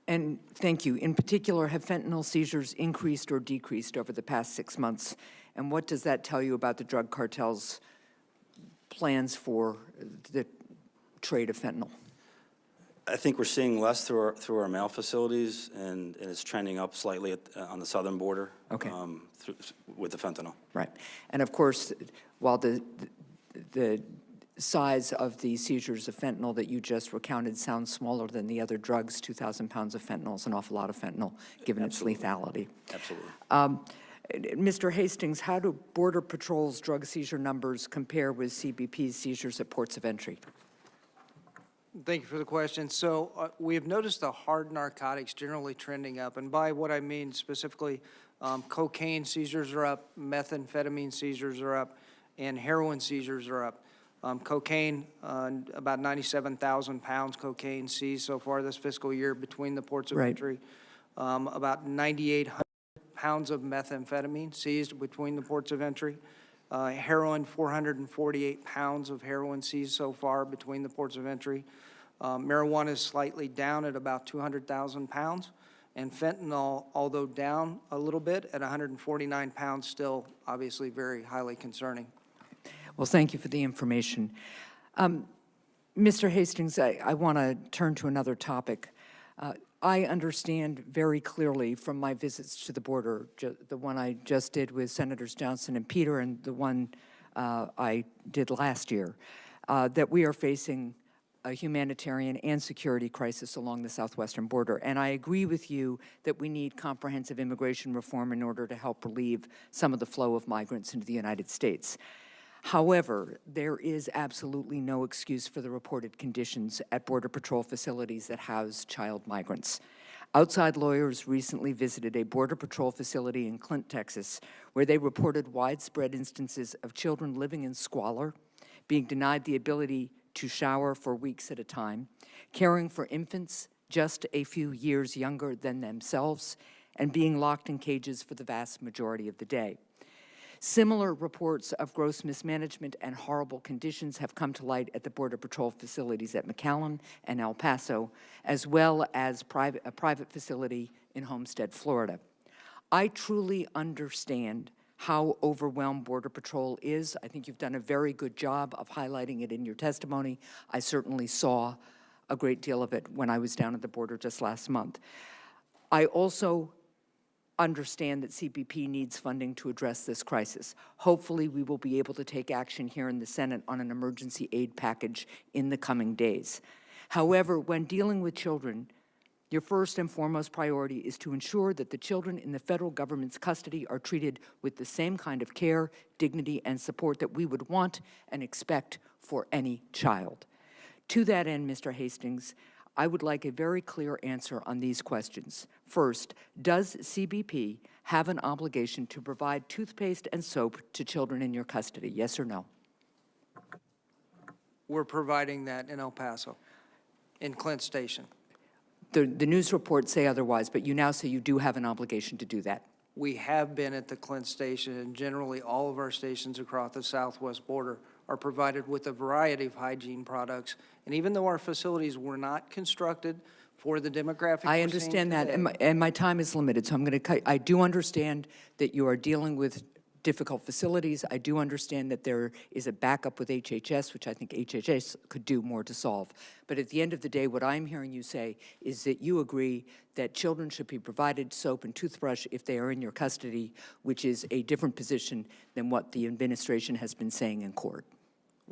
And thank you. In particular, have fentanyl seizures increased or decreased over the past 6 months? And what does that tell you about the drug cartels' plans for the trade of fentanyl? I think we're seeing less through our mail facilities, and it's trending up slightly on the southern border. Okay. With the fentanyl. Right. And of course, while the size of the seizures of fentanyl that you just recounted sounds smaller than the other drugs, 2,000 pounds of fentanyl is an awful lot of fentanyl, given its lethality. Absolutely. Mr. Hastings, how do Border Patrol's drug seizure numbers compare with CBP's seizures at ports of entry? Thank you for the question. So we have noticed the hard narcotics generally trending up, and by what I mean specifically, cocaine seizures are up, methamphetamine seizures are up, and heroin seizures are up. Cocaine, about 97,000 pounds cocaine seized so far this fiscal year between the ports of Right. entry. About 9,800 pounds of methamphetamine seized between the ports of entry. Heroin, 448 pounds of heroin seized so far between the ports of entry. Marijuana is slightly down at about 200,000 pounds. And fentanyl, although down a little bit at 149 pounds, still obviously very highly concerning. Well, thank you for the information. Mr. Hastings, I want to turn to another topic. I understand very clearly from my visits to the border, the one I just did with Senators Johnson and Peter and the one I did last year, that we are facing a humanitarian and security crisis along the southwestern border. And I agree with you that we need comprehensive immigration reform in order to help relieve some of the flow of migrants into the United States. However, there is absolutely no excuse for the reported conditions at Border Patrol facilities that house child migrants. Outside lawyers recently visited a Border Patrol facility in Clint, Texas, where they reported widespread instances of children living in squalor, being denied the ability to shower for weeks at a time, caring for infants just a few years younger than themselves, and being locked in cages for the vast majority of the day. Similar reports of gross mismanagement and horrible conditions have come to light at the Border Patrol facilities at McAllen and El Paso, as well as a private facility in Homestead, Florida. I truly understand how overwhelmed Border Patrol is. I think you've done a very good job of highlighting it in your testimony. I certainly saw a great deal of it when I was down at the border just last month. I also understand that CBP needs funding to address this crisis. Hopefully, we will be able to take action here in the Senate on an emergency aid package in the coming days. However, when dealing with children, your first and foremost priority is to ensure that the children in the federal government's custody are treated with the same kind of care, dignity, and support that we would want and expect for any child. To that end, Mr. Hastings, I would like a very clear answer on these questions. First, does CBP have an obligation to provide toothpaste and soap to children in your custody, yes or no? We're providing that in El Paso, in Clint Station. The news reports say otherwise, but you now say you do have an obligation to do that. We have been at the Clint Station, and generally all of our stations across the southwest border are provided with a variety of hygiene products. And even though our facilities were not constructed for the demographic I we're understand seeing that, today, and my time is limited, so I'm going to cut. I do understand that you are dealing with difficult facilities. I do understand that there is a backup with HHS, which I think HHS could do more to solve. But at the end of the day, what I'm hearing you say is that you agree that children should be provided soap and toothbrush if they are in your custody, which is a different position than what the administration has been saying in court.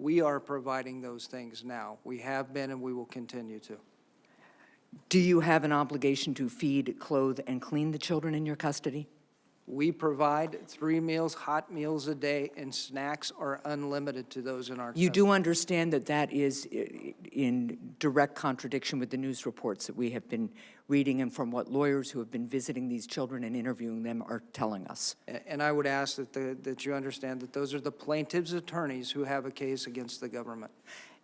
we are providing those things now. We have been and we will continue to. Do you have an obligation to feed, clothe, and clean the children in your custody? We provide 3 meals, hot meals a day, and snacks are unlimited to those in our You custody. do understand that that is in direct contradiction with the news reports that we have been reading and from what lawyers who have been visiting these children and interviewing them are telling us. And I would ask that you understand that those are the plaintiff's attorneys who have a case against the government.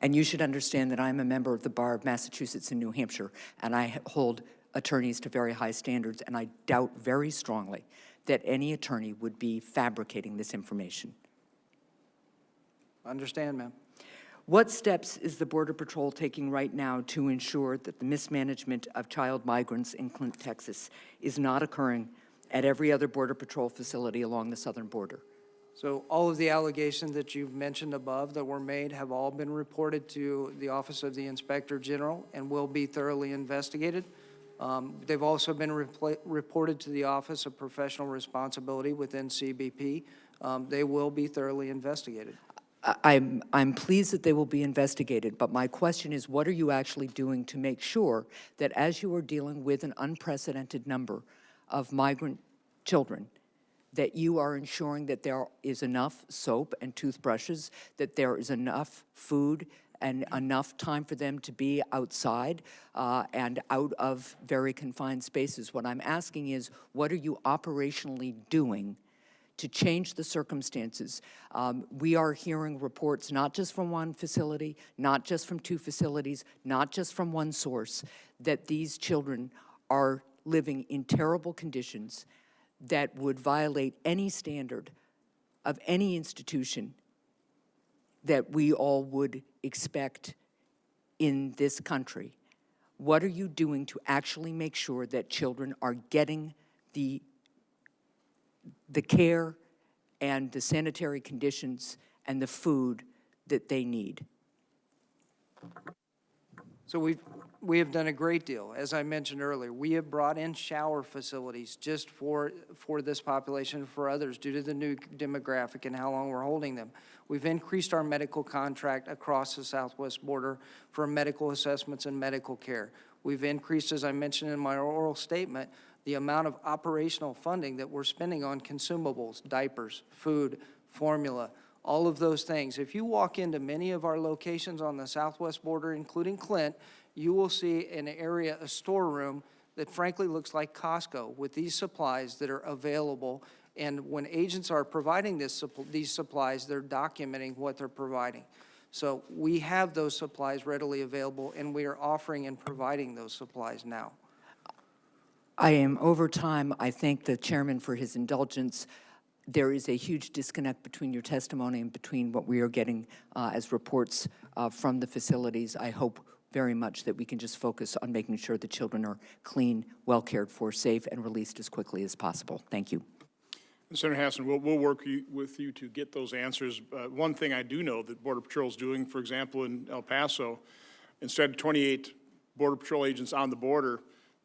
And you should understand that I'm a member of the Bar of Massachusetts and New Hampshire, and I hold attorneys to very high standards, and I doubt very strongly that any attorney would be fabricating this information. Understand, ma'am? What steps is the Border Patrol taking right now to ensure that the mismanagement of child migrants in Clint, Texas is not occurring at every other Border Patrol facility along the southern border? So all of the allegations that you've mentioned above that were made have all been reported to the Office of the Inspector General and will be thoroughly investigated. They've also been reported to the Office of Professional Responsibility within CBP. They will be thoroughly investigated. I'm pleased that they will be investigated, but my question is, what are you actually doing to make sure that as you are dealing with an unprecedented number of migrant children, that you are ensuring that there is enough soap and toothbrushes, that there is enough food and enough time for them to be outside and out of very confined spaces? What I'm asking is, what are you operationally doing to change the circumstances? We are hearing reports not just from one facility, not just from two facilities, not just from one source, that these children are living in terrible conditions that would violate any standard of any institution that we all would expect in this country. What are you doing to actually make sure that children are getting the care and the sanitary conditions and the food that they need? So we have done a great deal. As I mentioned earlier, we have brought in shower facilities just for this population, for others, due to the new demographic and how long we're holding them. We've increased our medical contract across the southwest border for medical assessments and medical care. We've increased, as I mentioned in my oral statement, the amount of operational funding that we're spending on consumables, diapers, food, formula, all of those things. If you walk into many of our locations on the southwest border, including Clint, you will see an area, a storeroom that frankly looks like Costco with these supplies that are available. And when agents are providing these supplies, they're documenting what they're providing. So we have those supplies readily available, and we are offering and providing those supplies now. I am over time. I thank the chairman for his indulgence. There is a huge disconnect between your testimony and between what we are getting as reports from the facilities. I hope very much that we can just focus on making sure the children are clean, well cared for, safe, and released as quickly as possible. Thank you. Senator Hassan, we'll work with you to get those answers. One thing I do know that Border Patrol is doing, for example, in El Paso, instead of 28 Border Patrol agents on the border,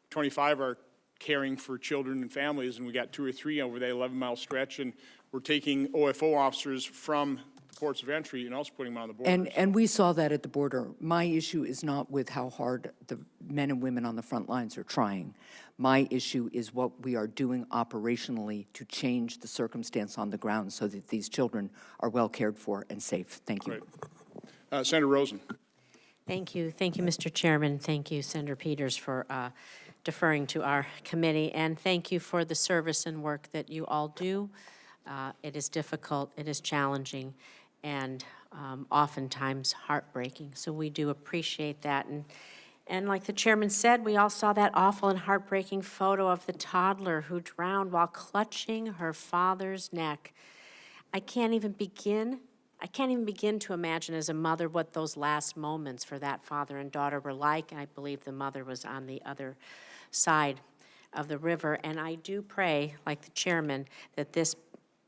25 are caring for children and families, and we got 2 or 3 over that 11-mile stretch, and we're taking OFO officers from the ports of entry and also putting them on the border. And we saw that at the border. My issue is not with how hard the men and women on the front lines are trying. My issue is what we are doing operationally to change the circumstance on the ground so that these children are well cared for and safe. Thank you. Right. Senator Rosen. Thank you. Thank you, Mr. Chairman. Thank you, Senator Peters, for deferring to our committee, and thank you for the service and work that you all do. It is difficult, it is challenging, and oftentimes heartbreaking. So we do appreciate that. And like the chairman said, we all saw that awful and heartbreaking photo of the toddler who drowned while clutching her father's neck. I can't even begin to imagine as a mother what those last moments for that father and daughter were like. I believe the mother was on the other side of the river. And I do pray, like the chairman, that this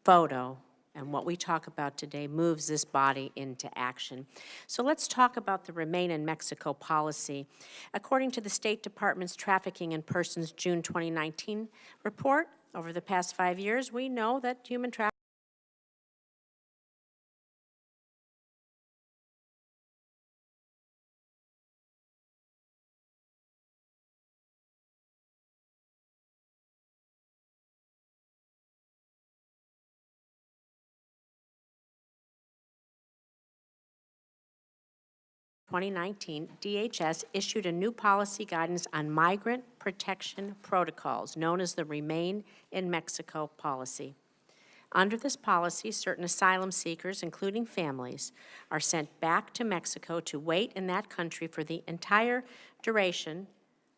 photo and what we talk about today moves this body into action. So let's talk about the Remain in Mexico policy. According to the State Department's Trafficking in Persons June 2019 report, over the past 5 years, we know that human trafficking in 2019, DHS issued a new policy guidance on migrant protection protocols, known as the Remain in Mexico policy. Under this policy, certain asylum seekers, including families, are sent back to Mexico to wait in that country for the entire duration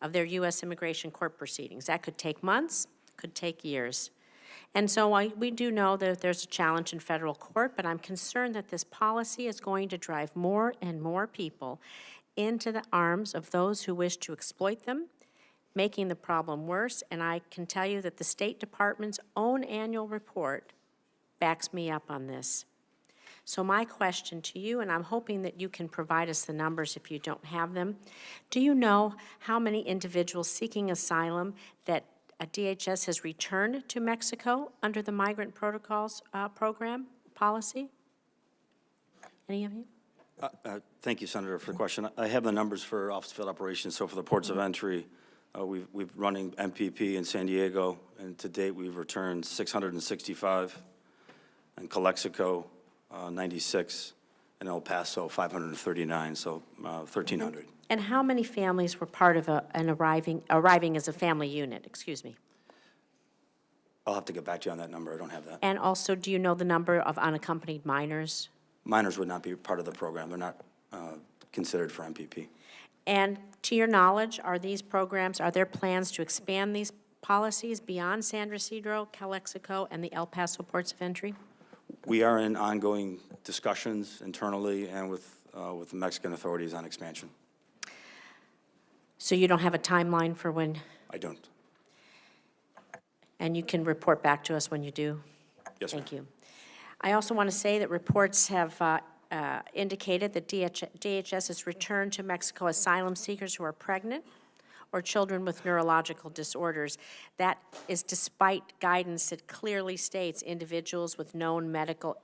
of their U.S. immigration court proceedings. That could take months, could take years. And so we do know that there's a challenge in federal court, but I'm concerned that this policy is going to drive more and more people into the arms of those who wish to exploit them, making the problem worse. And I can tell you that the State Department's own annual report backs me up on this. So my question to you, and I'm hoping that you can provide us the numbers if you don't have them, do you know how many individuals seeking asylum that DHS has returned to Mexico under the Migrant Protocols program policy? Any of you? Thank you, Senator, for the question. I have the numbers for Office of Field Operations. So for the ports of entry, we've running MPP in San Diego, and to date, we've returned 665, and Calexico, 96, and El Paso, 539, so 1,300. And how many families were part of arriving as a family unit, excuse me? I'll have to get back to you on that number. I don't have that. And also, do you know the number of unaccompanied minors? Minors would not be part of the program. They're not considered for MPP. And to your knowledge, are there plans to expand these policies beyond San Ysidro, Calexico, and the El Paso ports of entry? We are in ongoing discussions internally and with the Mexican authorities on expansion. So you don't have a timeline for when, I don't. and you can report back to us when you do? Yes, ma'am. Thank you. I also want to say that reports have indicated that DHS has returned to Mexico asylum seekers who are pregnant or children with neurological disorders. That is despite guidance that clearly states individuals with known medical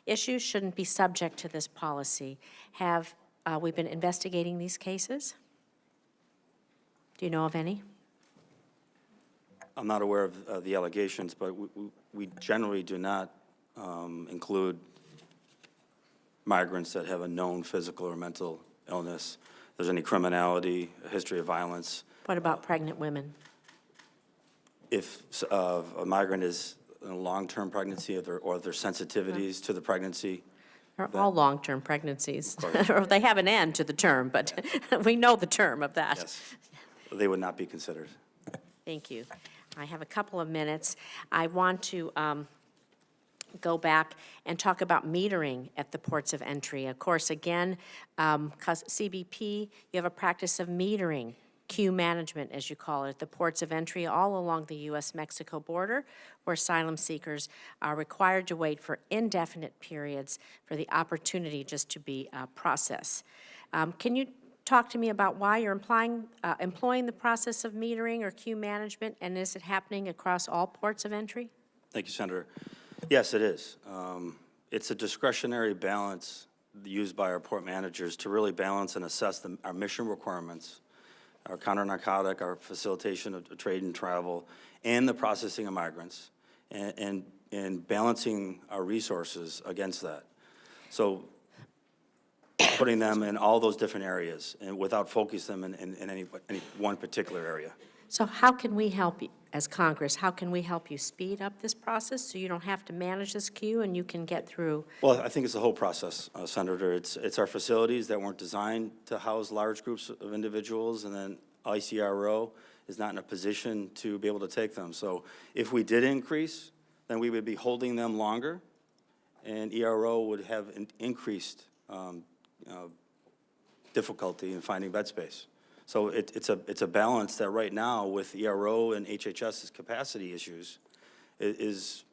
issues shouldn't be subject to this policy. Have we been investigating these cases? Do you know of any? I'm not aware of the allegations, but we generally do not include migrants that have a known physical or mental illness. If there's any criminality, a history of violence. What about pregnant women? If a migrant is in a long-term pregnancy or their sensitivities to the pregnancy. Or all long-term pregnancies, or they have an end to the term, but we know the term of that. Yes, they would not be considered. Thank you. I have a couple of minutes. I want to go back and talk about metering at the ports of entry. Of course, again, CBP, you have a practice of metering, queue management, as you call it, at the ports of entry all along the U.S. Mexico border, where asylum seekers are required to wait for indefinite periods for the opportunity just to be processed. Can you talk to me about why you're employing the process of metering or queue management, and is it happening across all ports of entry? Thank you, Senator. Yes, it is. It's a discretionary balance used by our port managers to really balance and assess our mission requirements, our counter-narcotic, our facilitation of trade and travel, and the processing of migrants, and balancing our resources against that. So putting them in all those different areas and without focusing them in any one particular area. So how can we help you, as Congress, how can we help you speed up this process so you don't have to manage this queue and you can get through? Well, I think it's the whole process, Senator. It's our facilities that weren't designed to house large groups of individuals, and then ICRO is not in a position to be able to take them. So if we did increase, then we would be holding them longer, and ERO would have an increased difficulty in finding bed space. So it's a balance that right now with ERO and HHS's capacity issues is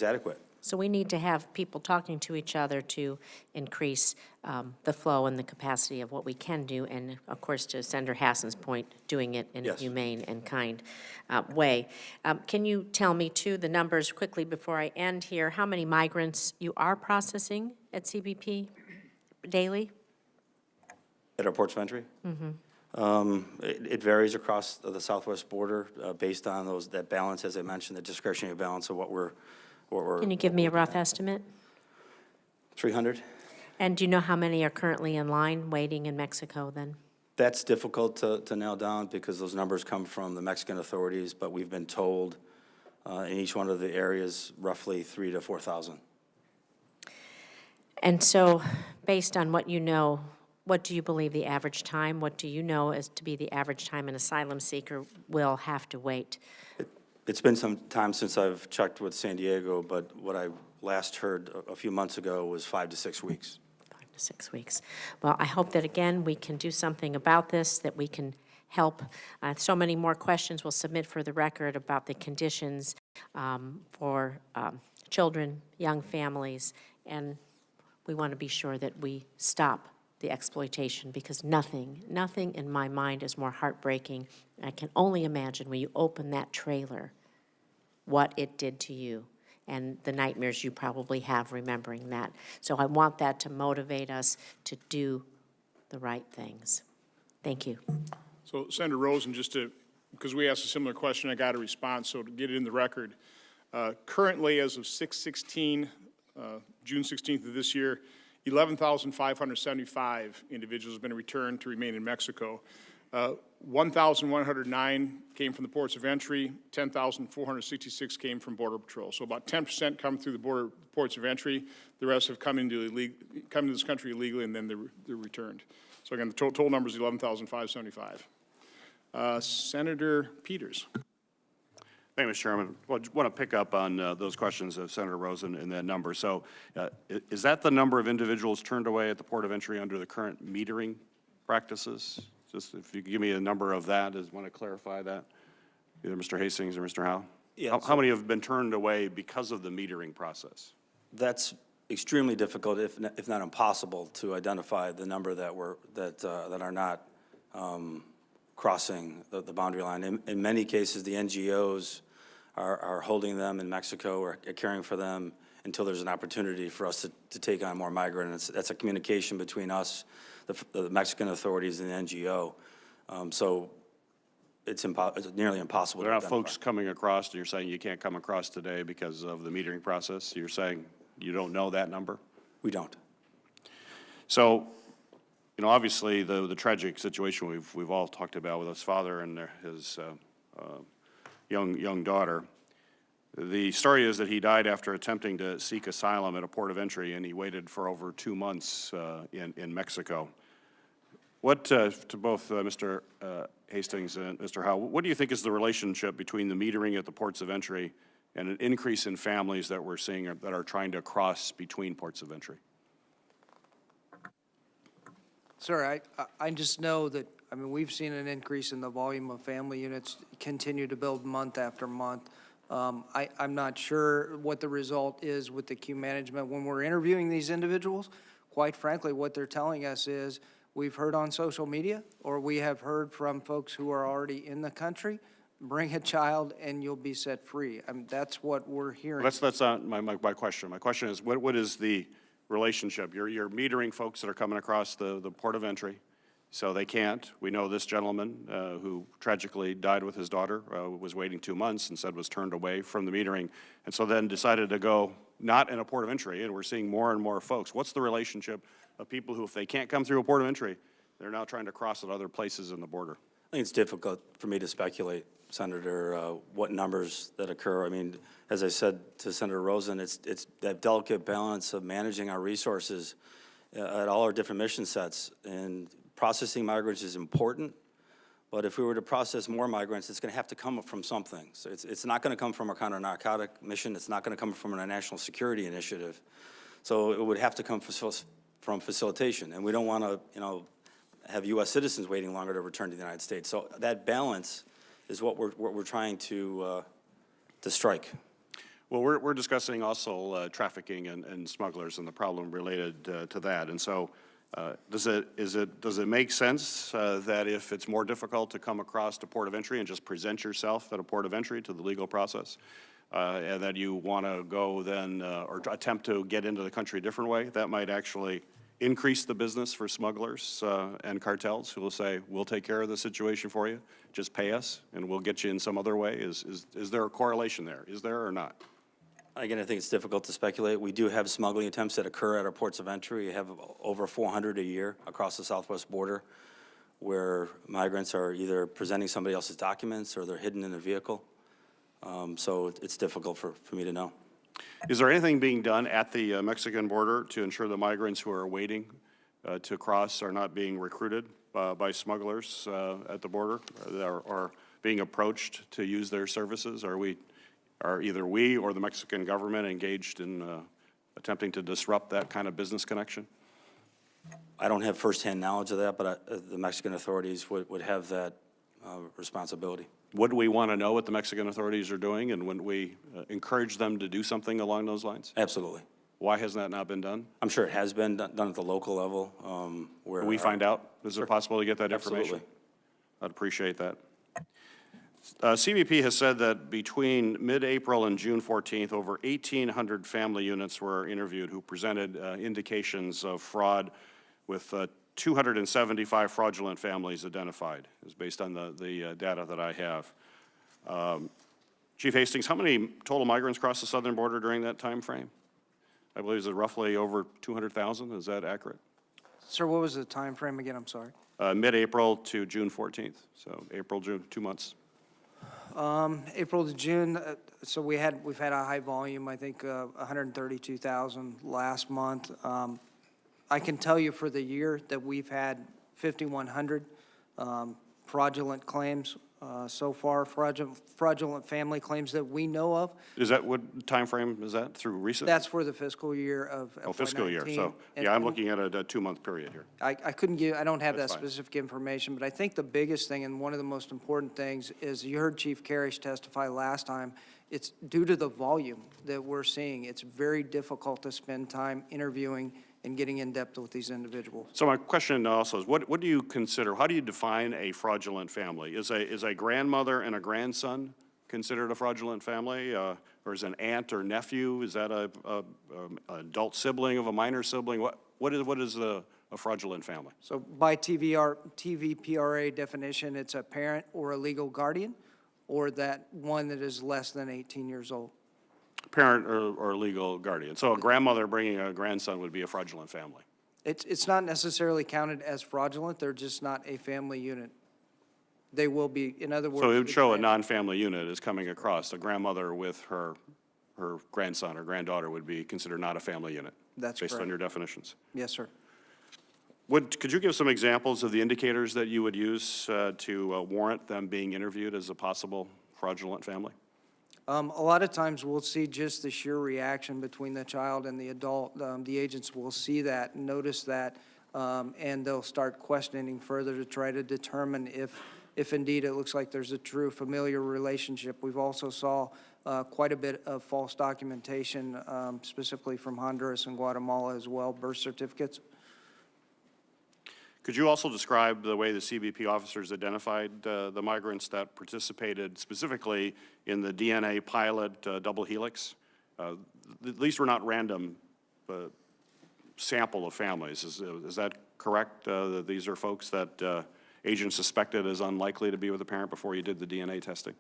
adequate. So we need to have people talking to each other to increase the flow and the capacity of what we can do, and of course, to Senator Hassan's point, doing it in a Yes. humane and kind way. Can you tell me, too, the numbers quickly before I end here, how many migrants you are processing at CBP daily? At our ports of entry? Mm-hmm. It varies across the southwest border based on that balance, as I mentioned, the discretionary balance of what we're Can you give me a rough estimate? 300. And do you know how many are currently in line waiting in Mexico then? That's difficult to nail down because those numbers come from the Mexican authorities, but we've been told in each one of the areas roughly 3,000 to 4,000. And so, based on what you know, what do you believe the average time, what do you know as to be the average time an asylum seeker will have to wait? It's been some time since I've checked with San Diego, but what I last heard a few months ago was 5 to 6 weeks. 5 to 6 weeks. Well, I hope that, again, we can do something about this, that we can help. So many more questions we'll submit for the record about the conditions for children, young families, and we want to be sure that we stop the exploitation, because nothing in my mind is more heartbreaking. I can only imagine when you open that trailer what it did to you and the nightmares you probably have remembering that. So I want that to motivate us to do the right things. Thank you. So Senator Rosen, because we asked a similar question, I got a response, so to get it in the record, currently as of 6/16, June 16th of this year, 11,575 individuals have been returned to remain in Mexico. 1,109 came from the ports of entry, 10,466 came from Border Patrol. So about 10% come through the ports of entry. The rest have come into this country illegally, and then they're returned. So again, the total number is 11,575. Senator Peters. Thank you, Mr. Chairman. Well, I want to pick up on those questions of Senator Rosen and that number. So is that the number of individuals turned away at the port of entry under the current metering practices? Just if you could give me a number of that, I want to clarify that, either Mr. Hastings or Mr. Howe. Yeah, How many have been turned away because of the metering process? That's extremely difficult, if not impossible, to identify the number that are not crossing the boundary line. In many cases, the NGOs are holding them in Mexico or caring for them until there's an opportunity for us to take on more migrants. That's a communication between us, the Mexican authorities, and the NGO. So it's nearly impossible There to are identify. folks coming across, and you're saying you can't come across today because of the metering process? You're saying you don't know that number? We don't. So, obviously, the tragic situation we've all talked about with his father and his young daughter. The story is that he died after attempting to seek asylum at a port of entry, and he waited for over 2 months in Mexico. What, to both Mr. Hastings and Mr. Howe, what do you think is the relationship between the metering at the ports of entry and an increase in families that we're seeing that are trying to cross between ports of entry? Sir, I just know that, we've seen an increase in the volume of family units continue to build month after month. I'm not sure what the result is with the queue management. When we're interviewing these individuals, quite frankly, what they're telling us is, we've heard on social media, or we have heard from folks who are already in the country, bring a child and you'll be set free. That's what we're hearing. That's not my question. My question is, what is the relationship? You're metering folks that are coming across the port of entry, so they can't. We know this gentleman who tragically died with his daughter was waiting 2 months and said was turned away from the metering, and so then decided to go not in a port of entry, and we're seeing more and more folks. What's the relationship of people who, if they can't come through a port of entry, they're now trying to cross at other places in the border? I think it's difficult for me to speculate, Senator, what numbers that occur. As I said to Senator Rosen, it's that delicate balance of managing our resources at all our different mission sets. And processing migrants is important, but if we were to process more migrants, it's going to have to come from something. So it's not going to come from a counter-narcotic mission. It's not going to come from a national security initiative. So it would have to come from facilitation. And we don't want to, have U.S. citizens waiting longer to return to the United States. So that balance is what we're trying to strike. Well, we're discussing also trafficking and smugglers and the problem related to that. And so does it make sense that if it's more difficult to come across the port of entry and just present yourself at a port of entry to the legal process, and that you want to go then or attempt to get into the country a different way, that might actually increase the business for smugglers and cartels who will say, we'll take care of the situation for you, just pay us, and we'll get you in some other way? Is there a correlation there? Is there or not? Again, I think it's difficult to speculate. We do have smuggling attempts that occur at our ports of entry. We have over 400 a year across the southwest border where migrants are either presenting somebody else's documents or they're hidden in a vehicle. So it's difficult for me to know. Is there anything being done at the Mexican border to ensure the migrants who are waiting to cross are not being recruited by smugglers at the border or being approached to use their services? Are either we or the Mexican government engaged in attempting to disrupt that kind of business connection? I don't have firsthand knowledge of that, but the Mexican authorities would have that responsibility. Would we want to know what the Mexican authorities are doing, and would we encourage them to do something along those lines? Absolutely. Why has that not been done? I'm sure it has been done at the local level, where. Can we find out? Is it possible to get that information? Absolutely. I'd appreciate that. CBP has said that between mid-April and June 14th, over 1,800 family units were interviewed who presented indications of fraud, with 275 fraudulent families identified, is based on the data that I have. Chief Hastings, how many total migrants crossed the southern border during that time frame? I believe it's roughly over 200,000. Is that accurate? Sir, what was the time frame again? I'm sorry. Mid-April to June 14th. So April, June, 2 months. April to June, so we've had a high volume, I think 132,000 last month. I can tell you for the year that we've had 5,100 fraudulent claims so far, fraudulent family claims that we know of. Is that, what time frame is that, through recent? That's for the fiscal year of FY19. Oh, fiscal year, so, And- yeah, I'm looking at a 2-month period here. I couldn't give, I don't have that That's fine. specific information, but I think the biggest thing and one of the most important things is, you heard Chief Carish testify last time, it's due to the volume that we're seeing. It's very difficult to spend time interviewing and getting in depth with these individuals. So my question also is, what do you consider, how do you define a fraudulent family? Is a grandmother and a grandson considered a fraudulent family? Or is an aunt or nephew, is that a adult sibling of a minor sibling? What is a fraudulent family? So by TVPRA definition, it's a parent or a legal guardian, or that one that is less than 18 years old. Parent or legal guardian. So a grandmother bringing a grandson would be a fraudulent family. It's not necessarily counted as fraudulent, they're just not a family unit. They will be, in other words. So it would show a non-family unit is coming across. A grandmother with her grandson or granddaughter would be considered not a family unit. That's based on correct. your definitions. Yes, sir. Could you give some examples of the indicators that you would use to warrant them being interviewed as a possible fraudulent family? A lot of times we'll see just the sheer reaction between the child and the adult. The agents will see that, notice that, and they'll start questioning further to try to determine if indeed it looks like there's a true familiar relationship. We've also saw quite a bit of false documentation, specifically from Honduras and Guatemala as well, birth certificates. Could you also describe the way the CBP officers identified the migrants that participated specifically in the DNA pilot double helix? These were not random sample of families. Is that correct? That these are folks that agents suspected as unlikely to be with a parent before you did the DNA testing?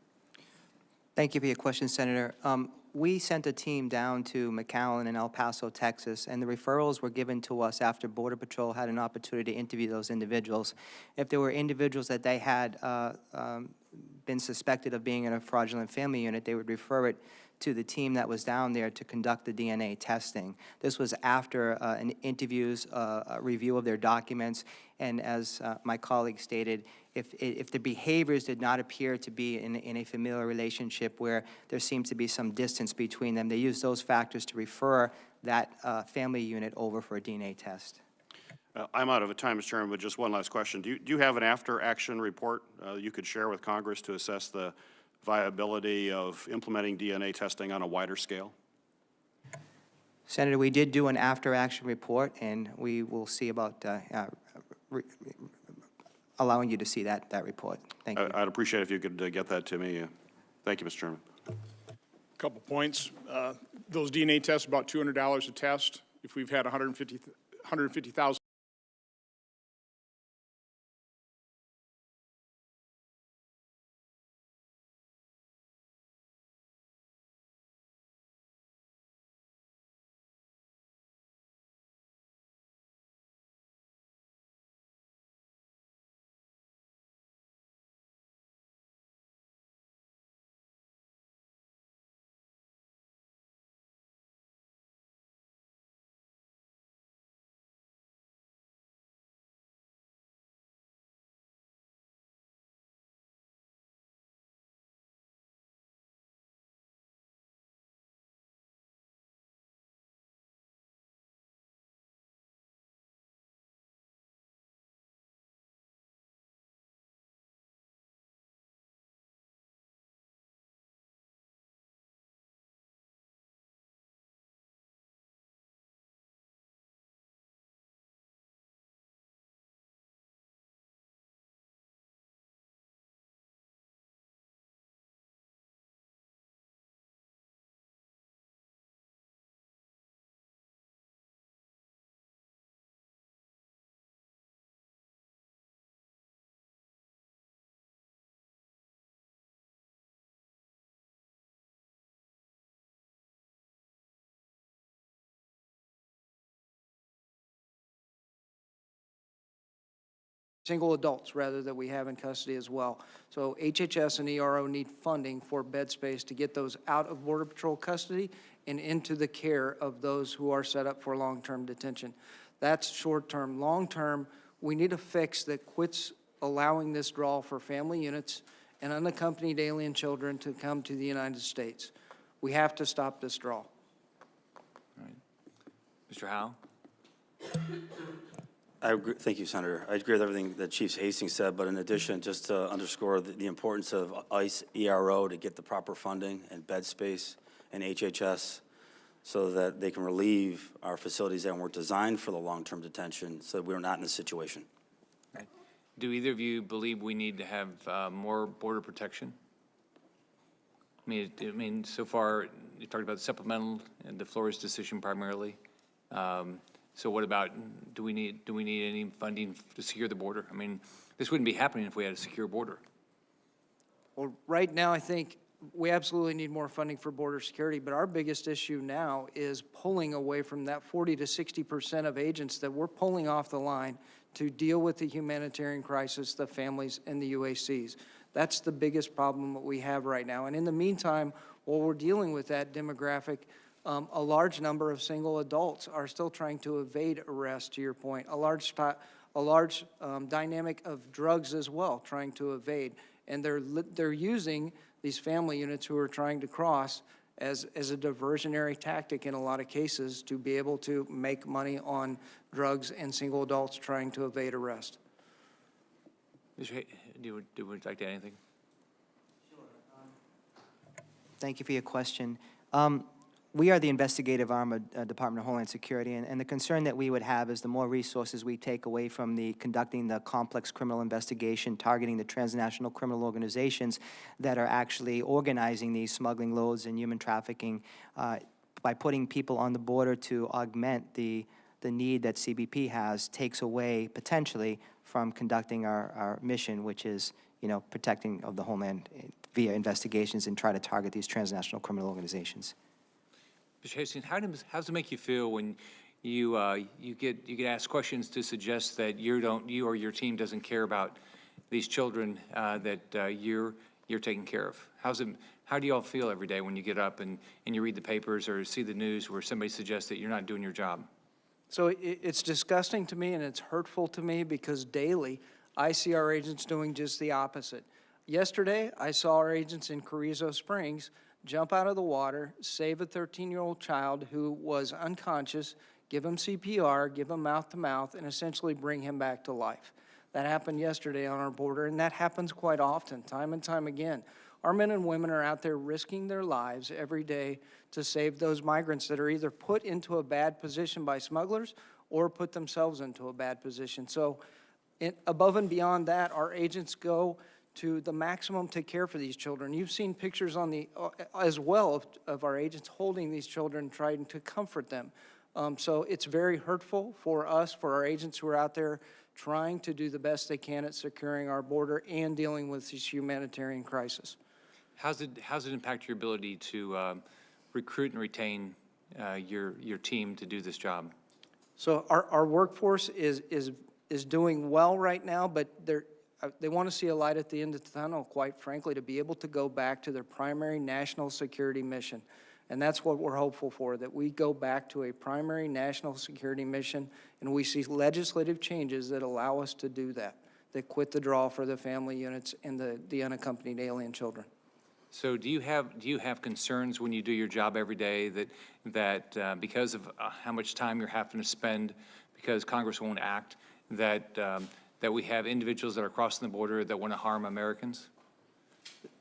Thank you for your question, Senator. We sent a team down to McAllen and El Paso, Texas, and the referrals were given to us after Border Patrol had an opportunity to interview those individuals. If there were individuals that they had been suspected of being in a fraudulent family unit, they would refer it to the team that was down there to conduct the DNA testing. This was after an interviews, a review of their documents, and as my colleague stated, if the behaviors did not appear to be in a familiar relationship where there seemed to be some distance between them, they used those factors to refer that family unit over for a DNA test. I'm out of time, Mr. Chairman, but just one last question. Do you have an after-action report you could share with Congress to assess the viability of implementing DNA testing on a wider scale? Senator, we did do an after-action report, and we will see about allowing you to see that report. Thank you. I'd appreciate if you could get that to me. Thank you, Mr. Chairman. Couple points. Those DNA tests, about $200 a test. If we've had 150,000 single adults, rather, that we have in custody as well. So HHS and ERO need funding for bed space to get those out of Border Patrol custody and into the care of those who are set up for long-term detention. That's short-term. Long-term, we need a fix that quits allowing this draw for family units and unaccompanied alien children to come to the United States. We have to stop this draw. All right. Mr. Howe? I agree, thank you, Senator. I agree with everything that Chief Hastings said, but in addition, just to underscore the importance of ICE, ERO to get the proper funding and bed space and HHS so that they can relieve our facilities that weren't designed for the long-term detention so that we're not in this situation. Right. Do either of you believe we need to have more border protection? I mean, so far, you talked about the supplemental and the Flores decision primarily. So what about, do we need any funding to secure the border? I mean, this wouldn't be happening if we had a secure border. Well, right now, I think we absolutely need more funding for border security, but our biggest issue now is pulling away from that 40 to 60% of agents that we're pulling off the line to deal with the humanitarian crisis, the families, and the UACs. That's the biggest problem that we have right now. And in the meantime, while we're dealing with that demographic, a large number of single adults are still trying to evade arrest, to your point. A large dynamic of drugs as well, trying to evade. And they're using these family units who are trying to cross as a diversionary tactic in a lot of cases to be able to make money on drugs and single adults trying to evade arrest. Mr. Hay, do you like to add anything? Thank you for your question. We are the investigative arm of Department of Homeland Security, and the concern that we would have is the more resources we take away from conducting the complex criminal investigation, targeting the transnational criminal organizations that are actually organizing these smuggling loads and human trafficking, by putting people on the border to augment the need that CBP has, takes away potentially from conducting our mission, which is, protecting of the homeland via investigations and try to target these transnational criminal organizations. Mr. Hastings, how does it make you feel when you get asked questions to suggest that you or your team doesn't care about these children that you're taking care of? How do you all feel every day when you get up and you read the papers or see the news where somebody suggests that you're not doing your job? So it's disgusting to me and it's hurtful to me because daily I see our agents doing just the opposite. Yesterday, I saw our agents in Carrizo Springs jump out of the water, save a 13-year-old child who was unconscious, give him CPR, give him mouth-to-mouth, and essentially bring him back to life. That happened yesterday on our border, and that happens quite often, time and time again. Our men and women are out there risking their lives every day to save those migrants that are either put into a bad position by smugglers or put themselves into a bad position. So above and beyond that, our agents go to the maximum to care for these children. You've seen pictures on as well of our agents holding these children, trying to comfort them. So it's very hurtful for us, for our agents who are out there trying to do the best they can at securing our border and dealing with this humanitarian crisis. How's it impact your ability to recruit and retain your team to do this job? So our workforce is doing well right now, but they want to see a light at the end of the tunnel, quite frankly, to be able to go back to their primary national security mission. And that's what we're hopeful for, that we go back to a primary national security mission and we see legislative changes that allow us to do that quit the draw for the family units and the unaccompanied alien children. So do you have concerns when you do your job every day that because of how much time you're having to spend because Congress won't act, that we have individuals that are crossing the border that want to harm Americans?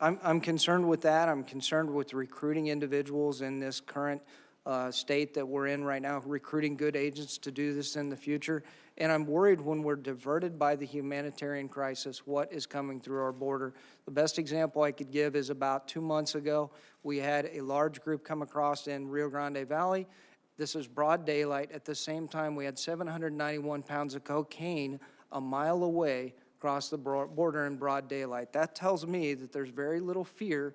I'm concerned with that. I'm concerned with recruiting individuals in this current state that we're in right now, recruiting good agents to do this in the future. And I'm worried when we're diverted by the humanitarian crisis, what is coming through our border. The best example I could give is about 2 months ago, we had a large group come across in Rio Grande Valley. This is broad daylight. At the same time, we had 791 pounds of cocaine a mile away across the border in broad daylight. That tells me that there's very little fear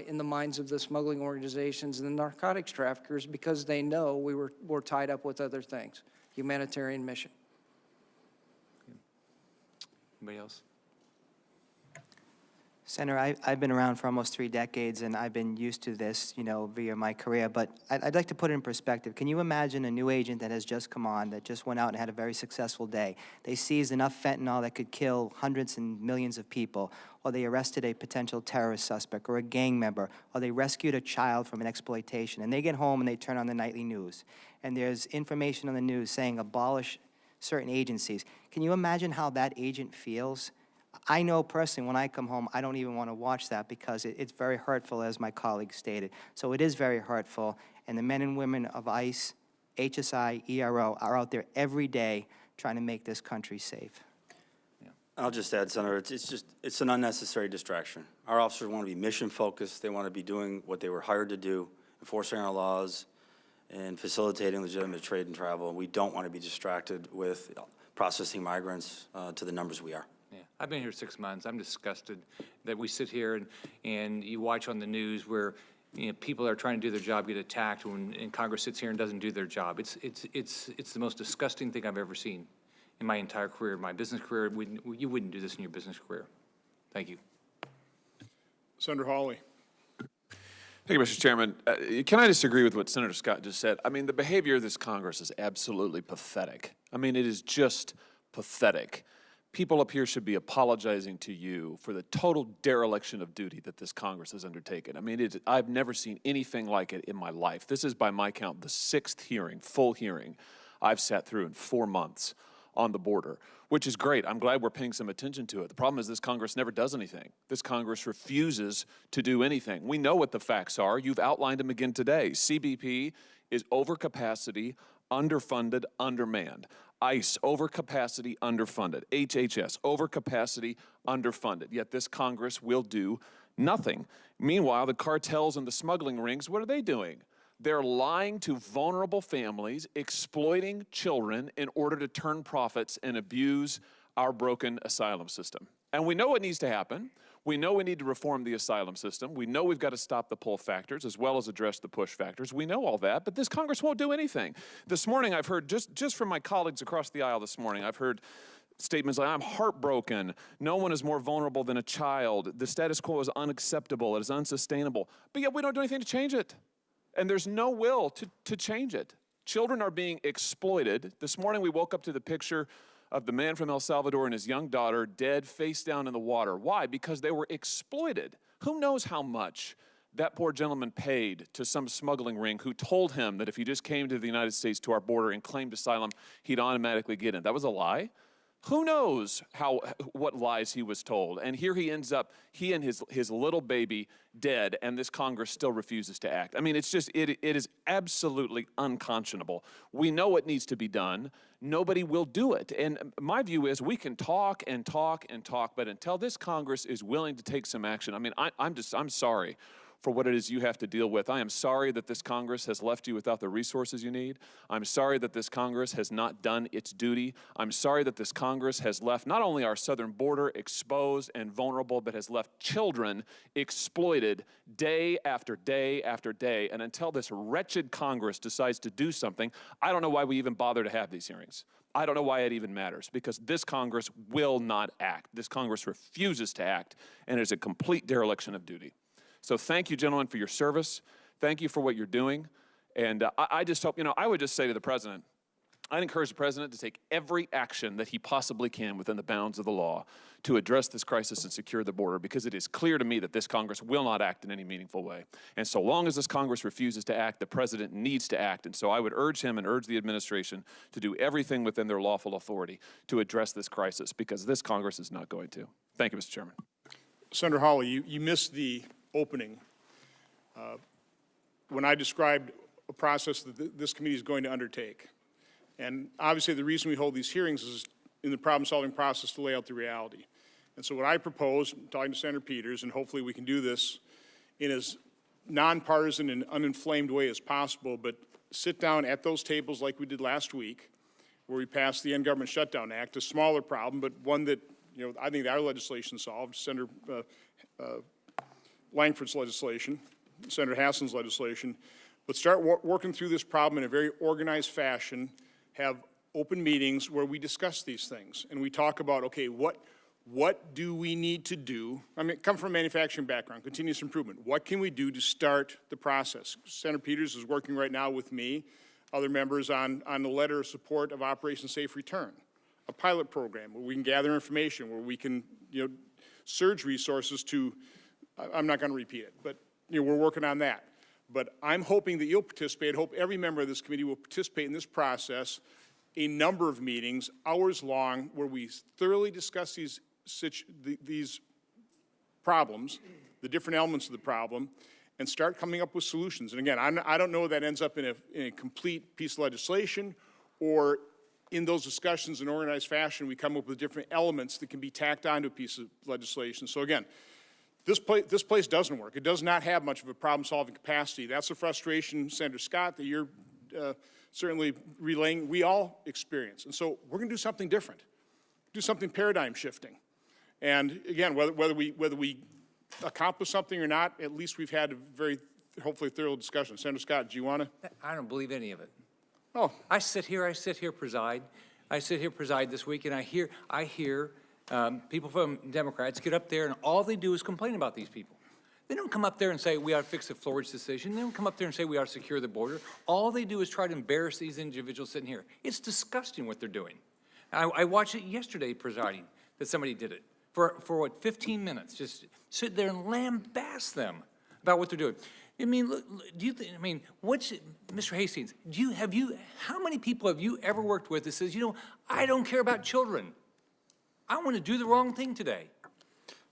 in the minds of the smuggling organizations and the narcotics traffickers because they know we're tied up with other things, humanitarian mission. Anybody else? Senator, I've been around for almost 3 decades, and I've been used to this, via my career. But I'd like to put it in perspective. Can you imagine a new agent that has just come on, that just went out and had a very successful day? They seized enough fentanyl that could kill hundreds and millions of people, or they arrested a potential terrorist suspect or a gang member, or they rescued a child from an exploitation. And they get home and they turn on the nightly news. And there's information on the news saying abolish certain agencies. Can you imagine how that agent feels? I know personally when I come home, I don't even want to watch that because it's very hurtful, as my colleague stated. So it is very hurtful, and the men and women of ICE, HSI, ERO are out there every day trying to make this country safe. I'll just add, Senator, it's an unnecessary distraction. Our officers want to be mission-focused. They want to be doing what they were hired to do, enforcing our laws and facilitating legitimate trade and travel. We don't want to be distracted with processing migrants to the numbers we are. Yeah, I've been here 6 months. I'm disgusted that we sit here and you watch on the news where people are trying to do their job get attacked and Congress sits here and doesn't do their job. It's the most disgusting thing I've ever seen in my entire career, my business career. You wouldn't do this in your business career. Thank you. Senator Hawley. Thank you, Mr. Chairman. Can I disagree with what Senator Scott just said? I mean, the behavior of this Congress is absolutely pathetic. I mean, it is just pathetic. People up here should be apologizing to you for the total dereliction of duty that this Congress has undertaken. I mean, I've never seen anything like it in my life. This is, by my count, the 6th hearing, full hearing, I've sat through in 4 months on the border, which is great. I'm glad we're paying some attention to it. The problem is this Congress never does anything. This Congress refuses to do anything. We know what the facts are. You've outlined them again today. CBP is over capacity, underfunded, undermanned. ICE, overcapacity, underfunded. HHS, overcapacity, underfunded. Yet this Congress will do nothing. Meanwhile, the cartels and the smuggling rings, what are they doing? They're lying to vulnerable families, exploiting children in order to turn profits and abuse our broken asylum system. And we know what needs to happen. We know we need to reform the asylum system. We know we've got to stop the pull factors as well as address the push factors. We know all that, but this Congress won't do anything. This morning I've heard, just from my colleagues across the aisle this morning, I've heard statements like, I'm heartbroken. No one is more vulnerable than a child. The status quo is unacceptable. It is unsustainable. But yet we don't do anything to change it. And there's no will to change it. Children are being exploited. This morning we woke up to the picture of the man from El Salvador and his young daughter dead face down in the water. Why? Because they were exploited. Who knows how much that poor gentleman paid to some smuggling ring who told him that if he just came to the United States to our border and claimed asylum, he'd automatically get in. That was a lie. Who knows what lies he was told? And here he ends up, he and his little baby dead, and this Congress still refuses to act. I mean, it's just, it is absolutely unconscionable. We know what needs to be done. Nobody will do it. And my view is we can talk and talk and talk, but until this Congress is willing to take some action, I mean, I'm sorry for what it is you have to deal with. I am sorry that this Congress has left you without the resources you need. I'm sorry that this Congress has not done its duty. I'm sorry that this Congress has left not only our southern border exposed and vulnerable, but has left children exploited day after day after day. And until this wretched Congress decides to do something, I don't know why we even bother to have these hearings. I don't know why it even matters, because this Congress will not act. This Congress refuses to act, and it is a complete dereliction of duty. So thank you, gentlemen, for your service. Thank you for what you're doing. And I just hope, I would just say to the President, I'd encourage the President to take every action that he possibly can within the bounds of the law to address this crisis and secure the border, because it is clear to me that this Congress will not act in any meaningful way. And so long as this Congress refuses to act, the President needs to act. And so I would urge him and urge the administration to do everything within their lawful authority to address this crisis, because this Congress is not going to. Thank you, Mr. Chairman. Senator Hawley, you missed the opening when I described a process that this committee is going to undertake. And obviously the reason we hold these hearings is in the problem-solving process to lay out the reality. And so what I propose, talking to Senator Peters, and hopefully we can do this in as nonpartisan and uninflamed way as possible, but sit down at those tables like we did last week, where we passed the End Government Shutdown Act, a smaller problem, but one that, I think our legislation solved, Senator Langford's legislation, Senator Hassan's legislation, but start working through this problem in a very organized fashion, have open meetings where we discuss these things, and we talk about, okay, what what do we need to do? I mean, come from a manufacturing background, continuous improvement. What can we do to start the process? Senator Peters is working right now with me, other members on the letter of support of Operation Safe Return, a pilot program where we can gather information, where we can, surge resources to, I'm not going to repeat it, but, we're working on that. But I'm hoping that you'll participate. I hope every member of this committee will participate in this process, a number of meetings, hours long, where we thoroughly discuss these problems, the different elements of the problem, and start coming up with solutions. And again, I don't know if that ends up in a complete piece of legislation, or in those discussions in organized fashion, we come up with different elements that can be tacked onto a piece of legislation. So again, this place doesn't work. It does not have much of a problem-solving capacity. That's the frustration, Senator Scott, that you're certainly relaying. We all experience. And so we're going to do something different, do something paradigm shifting. And again, whether we accomplish something or not, at least we've had a very, hopefully, thorough discussion. Senator Scott, do you want to? I don't believe any of it. Oh. I sit here preside. I sit here preside this week, and I hear people from Democrats get up there, and all they do is complain about these people. They don't come up there and say we ought to fix the Flores decision. They don't come up there and say we ought to secure the border. All they do is try to embarrass these individuals sitting here. It's disgusting what they're doing. I watched it yesterday presiding, that somebody did it. For what, 15 minutes, just sit there and lambaste them about what they're doing. I mean, look, Mr. Hastings, how many people have you ever worked with that says, I don't care about children. I want to do the wrong thing today.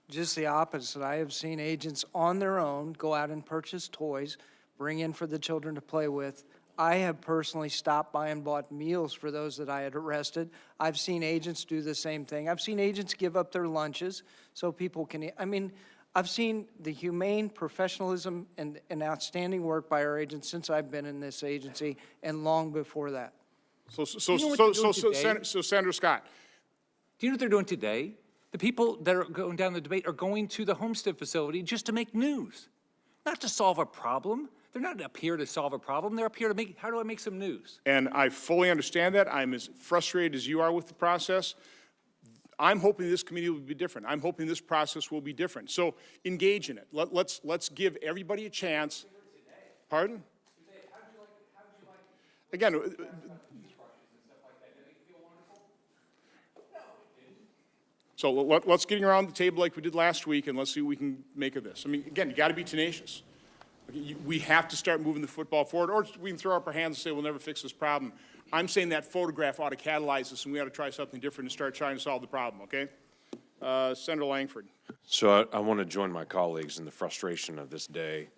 Just the opposite. I have seen agents on their own go out and purchase toys, bring in for the children to play with. I have personally stopped by and bought meals for those that I had arrested. I've seen agents do the same thing. I've seen agents give up their lunches so people can eat. I mean, I've seen the humane professionalism and outstanding work by our agents since I've been in this agency and long before that. So Senator Scott. Do you know what they're doing today? The people that are going down the debate are going to the Homestead facility just to make news, not to solve a problem. They're not up here to solve a problem. They're up here to how do I make some news? And I fully understand that. I'm as frustrated as you are with the process. I'm hoping this committee will be different. I'm hoping this process will be different. So engage in it. Let's give everybody a chance. Pardon? Again, so let's get around the table like we did last week, and let's see what we can make of this. I mean, again, you got to be tenacious. We have to start moving the football forward, or we can throw up our hands and say we'll never fix this problem. I'm saying that photograph ought to catalyze us, and we ought to try something different and start trying to solve the problem, okay? Senator Langford. So I want to join my colleagues in the frustration of this day.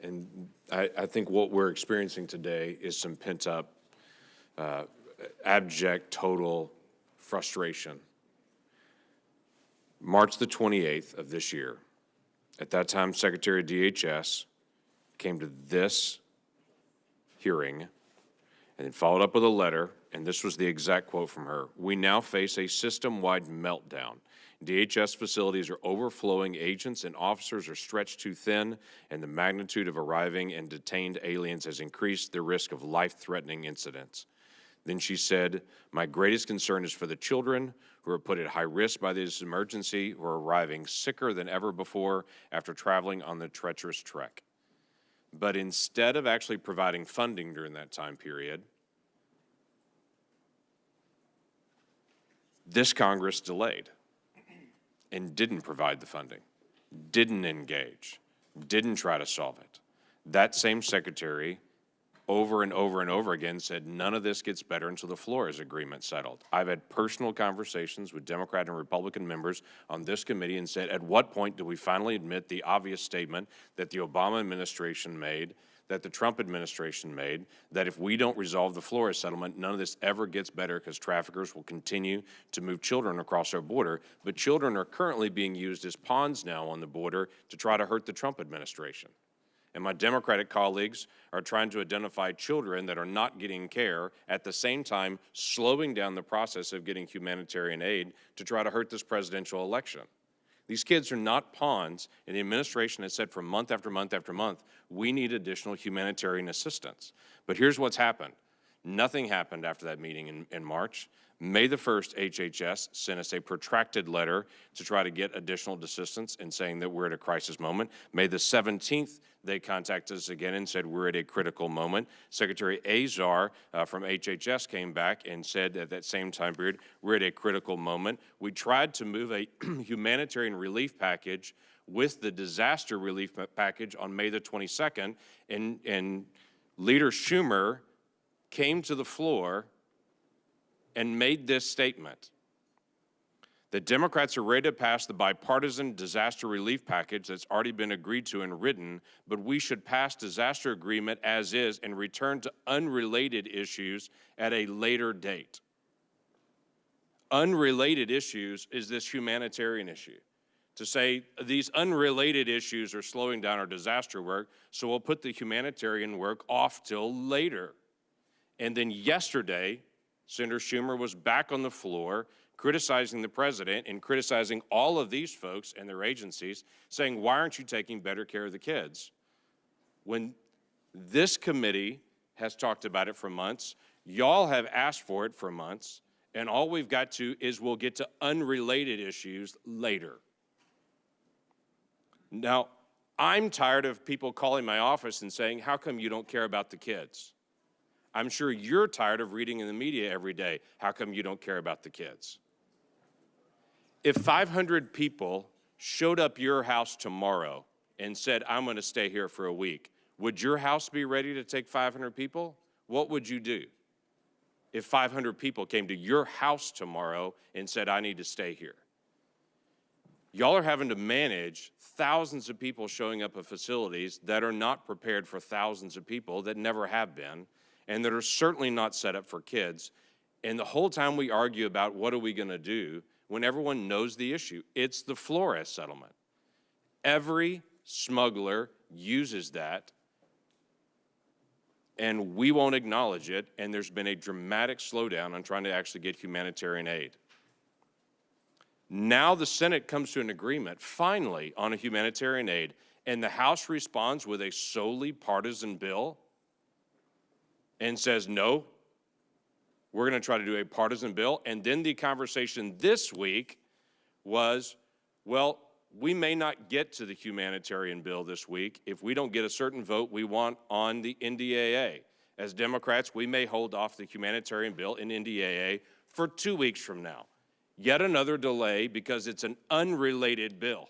And I think what we're experiencing today is some pent-up, abject, total frustration. March the 28th of this year, at that time, Secretary of DHS came to this hearing and then followed up with a letter, and this was the exact quote from her. "We now face a system-wide meltdown. DHS facilities are overflowing, agents and officers are stretched too thin, and the magnitude of arriving and detained aliens has increased the risk of life-threatening incidents." Then she said, "My greatest concern is for the children who are put at high risk by this emergency, who are arriving sicker than ever before after traveling on the treacherous trek." But instead of actually providing funding during that time period, this Congress delayed and didn't provide the funding, didn't engage, didn't try to solve it. That same secretary over and over and over again said none of this gets better until the Flores agreement settled. I've had personal conversations with Democrat and Republican members on this committee and said, at what point do we finally admit the obvious statement that the Obama administration made, that the Trump administration made, that if we don't resolve the Flores settlement, none of this ever gets better because traffickers will continue to move children across our border. But children are currently being used as pawns now on the border to try to hurt the Trump administration. And my Democratic colleagues are trying to identify children that are not getting care, at the same time slowing down the process of getting humanitarian aid to try to hurt this presidential election. These kids are not pawns, and the administration has said for month after month after month, we need additional humanitarian assistance. But here's what's happened. Nothing happened after that meeting in March. May the 1st, HHS sent us a protracted letter to try to get additional assistance and saying that we're at a crisis moment. May the 17th, they contacted us again and said we're at a critical moment. Secretary Azar from HHS came back and said at that same time period, we're at a critical moment. We tried to move a humanitarian relief package with the disaster relief package on May the 22nd, and Leader Schumer came to the floor and made this statement: the Democrats are ready to pass the bipartisan disaster relief package that's already been agreed to and written, but we should pass disaster agreement as is and return to unrelated issues at a later date. Unrelated issues is this humanitarian issue. To say these unrelated issues are slowing down our disaster work, so we'll put the humanitarian work off till later. And then yesterday, Senator Schumer was back on the floor criticizing the president and criticizing all of these folks and their agencies, saying, why aren't you taking better care of the kids? When this committee has talked about it for months, y'all have asked for it for months, and all we've got to is we'll get to unrelated issues later. Now, I'm tired of people calling my office and saying, how come you don't care about the kids? I'm sure you're tired of reading in the media every day, how come you don't care about the kids? If 500 people showed up your house tomorrow and said, I'm going to stay here for a week, would your house be ready to take 500 people? What would you do if 500 people came to your house tomorrow and said, I need to stay here? Y'all are having to manage thousands of people showing up at facilities that are not prepared for thousands of people, that never have been, and that are certainly not set up for kids. And the whole time we argue about what are we going to do when everyone knows the issue, it's the Flores settlement. Every smuggler uses that, and we won't acknowledge it, and there's been a dramatic slowdown on trying to actually get humanitarian aid. Now the Senate comes to an agreement, finally, on a humanitarian aid, and the House responds with a solely partisan bill and says, no, we're going to try to do a partisan bill. And then the conversation this week was, well, we may not get to the humanitarian bill this week if we don't get a certain vote we want on the NDAA. As Democrats, we may hold off the humanitarian bill in NDAA for 2 weeks from now. Yet another delay because it's an unrelated bill.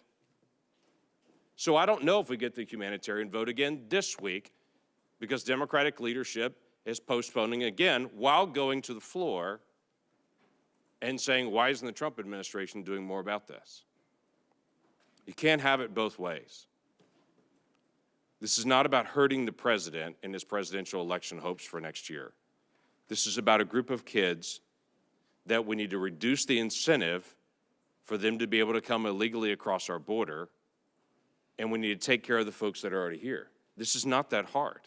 So I don't know if we get the humanitarian vote again this week because Democratic leadership is postponing again while going to the floor and saying, why isn't the Trump administration doing more about this? You can't have it both ways. This is not about hurting the president and his presidential election hopes for next year. This is about a group of kids that we need to reduce the incentive for them to be able to come illegally across our border, and we need to take care of the folks that are already here. This is not that hard.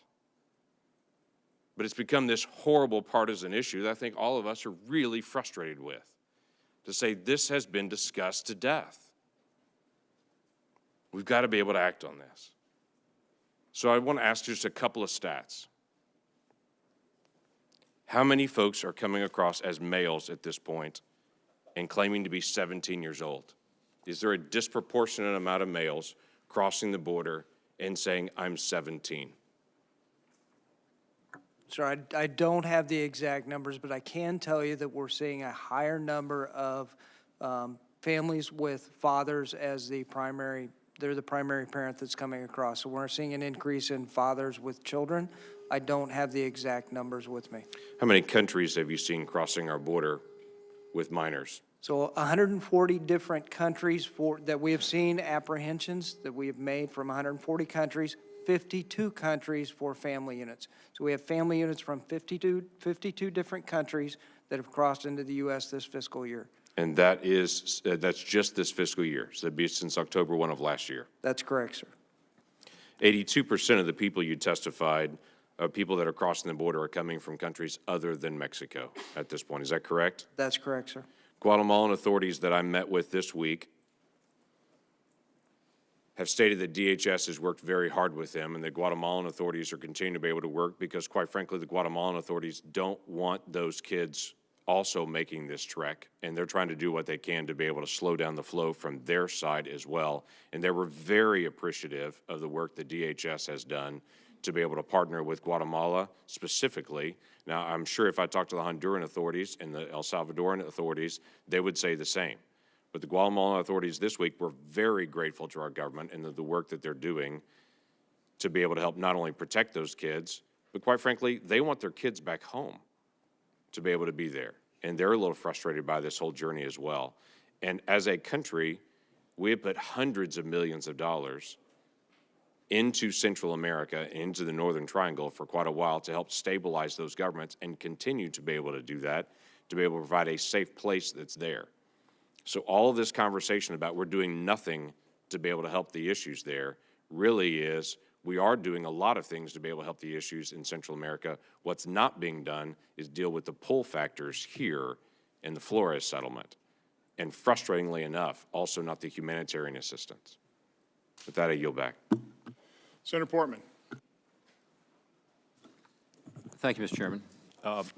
But it's become this horrible partisan issue that I think all of us are really frustrated with, to say this has been discussed to death. We've got to be able to act on this. So I want to ask just a couple of stats. How many folks are coming across as males at this point and claiming to be 17 years old? Is there a disproportionate amount of males crossing the border and saying, I'm 17? Sir, I don't have the exact numbers, but I can tell you that we're seeing a higher number of families with fathers as the primary parent that's coming across. So we're seeing an increase in fathers with children. I don't have the exact numbers with me. How many countries have you seen crossing our border with minors? So 140 different countries that we have seen apprehensions that we have made from 140 countries, 52 countries for family units. So we have family units from 52 different countries that have crossed into the U.S. this fiscal year. And that's just this fiscal year, so that'd be since October 1 of last year. That's correct, sir. 82% of the people you testified, people that are crossing the border, are coming from countries other than Mexico at this point. Is that correct? That's correct, sir. Guatemalan authorities that I met with this week have stated that DHS has worked very hard with them, and the Guatemalan authorities are continuing to be able to work because, quite frankly, the Guatemalan authorities don't want those kids also making this trek, and they're trying to do what they can to be able to slow down the flow from their side as well. And they were very appreciative of the work that DHS has done to be able to partner with Guatemala specifically. Now, I'm sure if I talked to the Honduran authorities and the El Salvadoran authorities, they would say the same. But the Guatemalan authorities this week were very grateful to our government and the work that they're doing to be able to help not only protect those kids, but quite frankly, they want their kids back home to be able to be there. And they're a little frustrated by this whole journey as well. And as a country, we have put hundreds of millions of dollars into Central America, into the Northern Triangle for quite a while to help stabilize those governments and continue to be able to do that, to be able to provide a safe place that's there. So all of this conversation about we're doing nothing to be able to help the issues there really is we are doing a lot of things to be able to help the issues in Central America. What's not being done is deal with the pull factors here in the Flores settlement. And frustratingly enough, also not the humanitarian assistance. With that, I yield back. Senator Portman. Thank you, Mr. Chairman.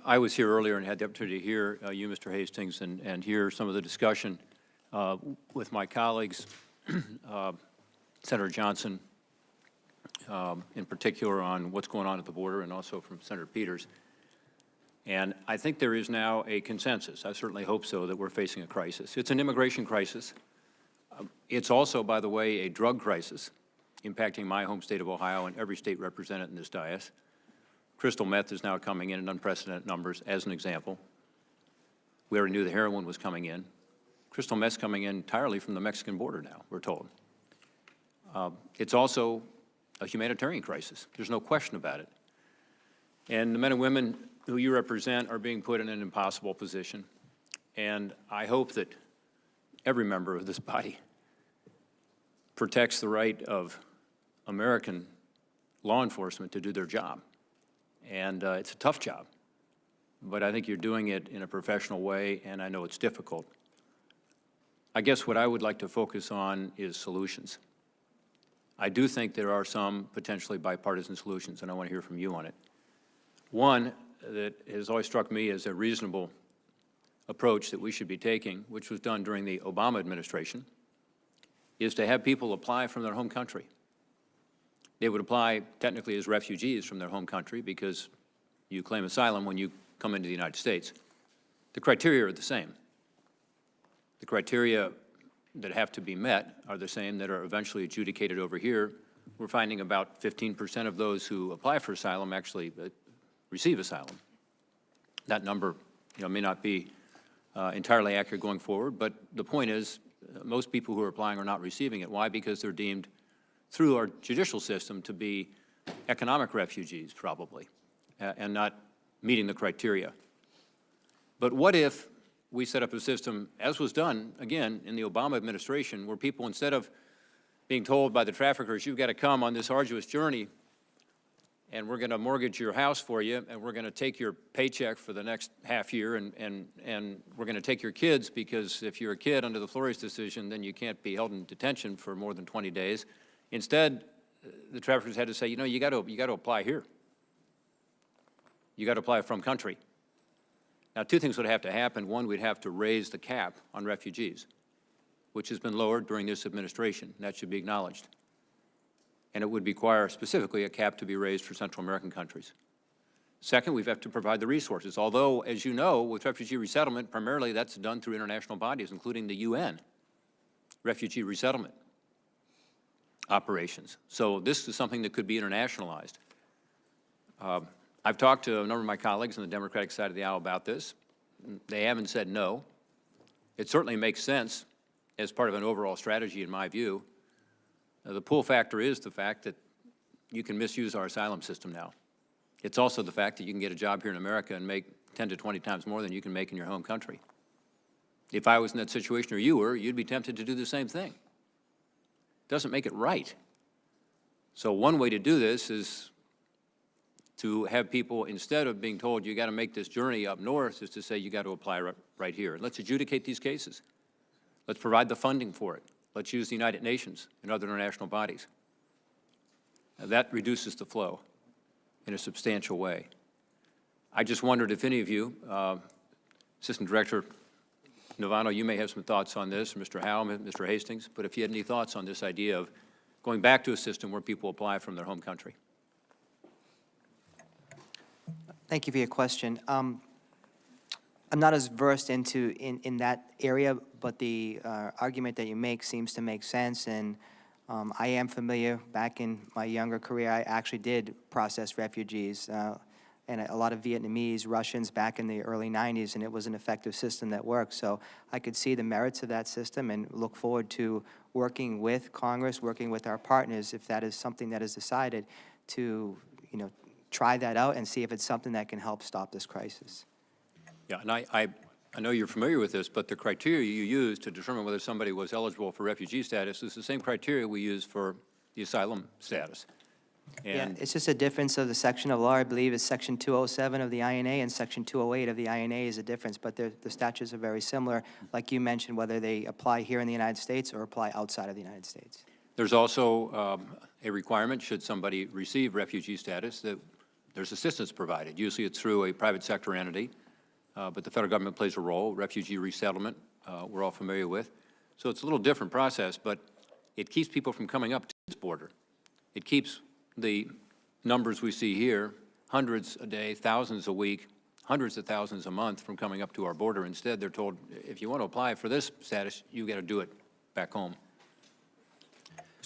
I was here earlier and had the opportunity to hear you, Mr. Hastings, and hear some of the discussion with my colleagues, Senator Johnson, in particular on what's going on at the border, and also from Senator Peters. And I think there is now a consensus, I certainly hope so, that we're facing a crisis. It's an immigration crisis. It's also, by the way, a drug crisis impacting my home state of Ohio and every state represented in this dais. Crystal meth is now coming in unprecedented numbers, as an example. We already knew the heroin was coming in. Crystal meth's coming in entirely from the Mexican border now, we're told. It's also a humanitarian crisis. There's no question about it. And the men and women who you represent are being put in an impossible position. And I hope that every member of this body protects the right of American law enforcement to do their job. And it's a tough job, but I think you're doing it in a professional way, and I know it's difficult. I guess what I would like to focus on is solutions. I do think there are some potentially bipartisan solutions, and I want to hear from you on it. One that has always struck me as a reasonable approach that we should be taking, which was done during the Obama administration, is to have people apply from their home country. They would apply technically as refugees from their home country because you claim asylum when you come into the United States. The criteria are the same. The criteria that have to be met are the same that are eventually adjudicated over here. We're finding about 15% of those who apply for asylum actually receive asylum. That number, may not be entirely accurate going forward, but the point is most people who are applying are not receiving it. Why? Because they're deemed through our judicial system to be economic refugees, probably, and not meeting the criteria. But what if we set up a system, as was done, again, in the Obama administration, where people, instead of being told by the traffickers, you've got to come on this arduous journey, and we're going to mortgage your house for you, and we're going to take your paycheck for the next half year, and we're going to take your kids, because if you're a kid under the Flores decision, then you can't be held in detention for more than 20 days. Instead, the traffickers had to say, you got to apply here. You got to apply from country. Now, two things would have to happen. One, we'd have to raise the cap on refugees, which has been lowered during this administration, and that should be acknowledged. And it would require specifically a cap to be raised for Central American countries. Second, we have to provide the resources, although, as you know, with refugee resettlement, primarily that's done through international bodies, including the UN, refugee resettlement operations. So this is something that could be internationalized. I've talked to a number of my colleagues on the Democratic side of the aisle about this. They haven't said no. It certainly makes sense as part of an overall strategy, in my view. The pull factor is the fact that you can misuse our asylum system now. It's also the fact that you can get a job here in America and make 10 to 20 times more than you can make in your home country. If I was in that situation, or you were, you'd be tempted to do the same thing. Doesn't make it right. So one way to do this is to have people, instead of being told you got to make this journey up north, is to say you got to apply right here. Let's adjudicate these cases. Let's provide the funding for it. Let's use the United Nations and other international bodies. Now, that reduces the flow in a substantial way. I just wondered if any of you Assistant Director Novano, you may have some thoughts on this, Mr. Howe, Mr. Hastings, but if you had any thoughts on this idea of going back to a system where people apply from their home country. Thank you for your question. I'm not as versed in that area, but the argument that you make seems to make sense, and I am familiar. Back in my younger career, I actually did process refugees, and a lot of Vietnamese, Russians back in the early 90s, and it was an effective system that worked. So I could see the merits of that system and look forward to working with Congress, working with our partners, if that is something that is decided, to, you know, try that out and see if it's something that can help stop this crisis. Yeah, and I know you're familiar with this, but the criteria you use to determine whether somebody was eligible for refugee status is the same criteria we use for the asylum status. Yeah, And it's just a difference of the section of law. I believe it's Section 207 of the INA and Section 208 of the INA is a difference, but the statutes are very similar, like you mentioned, whether they apply here in the United States or apply outside of the United States. there's also a requirement, should somebody receive refugee status, that there's assistance provided. Usually it's through a private sector entity, but the federal government plays a role. Refugee resettlement, we're all familiar with. So it's a little different process, but it keeps people from coming up to this border. It keeps the numbers we see here, hundreds a day, thousands a week, hundreds of thousands a month from coming up to our border. Instead, they're told, if you want to apply for this status, you got to do it back home.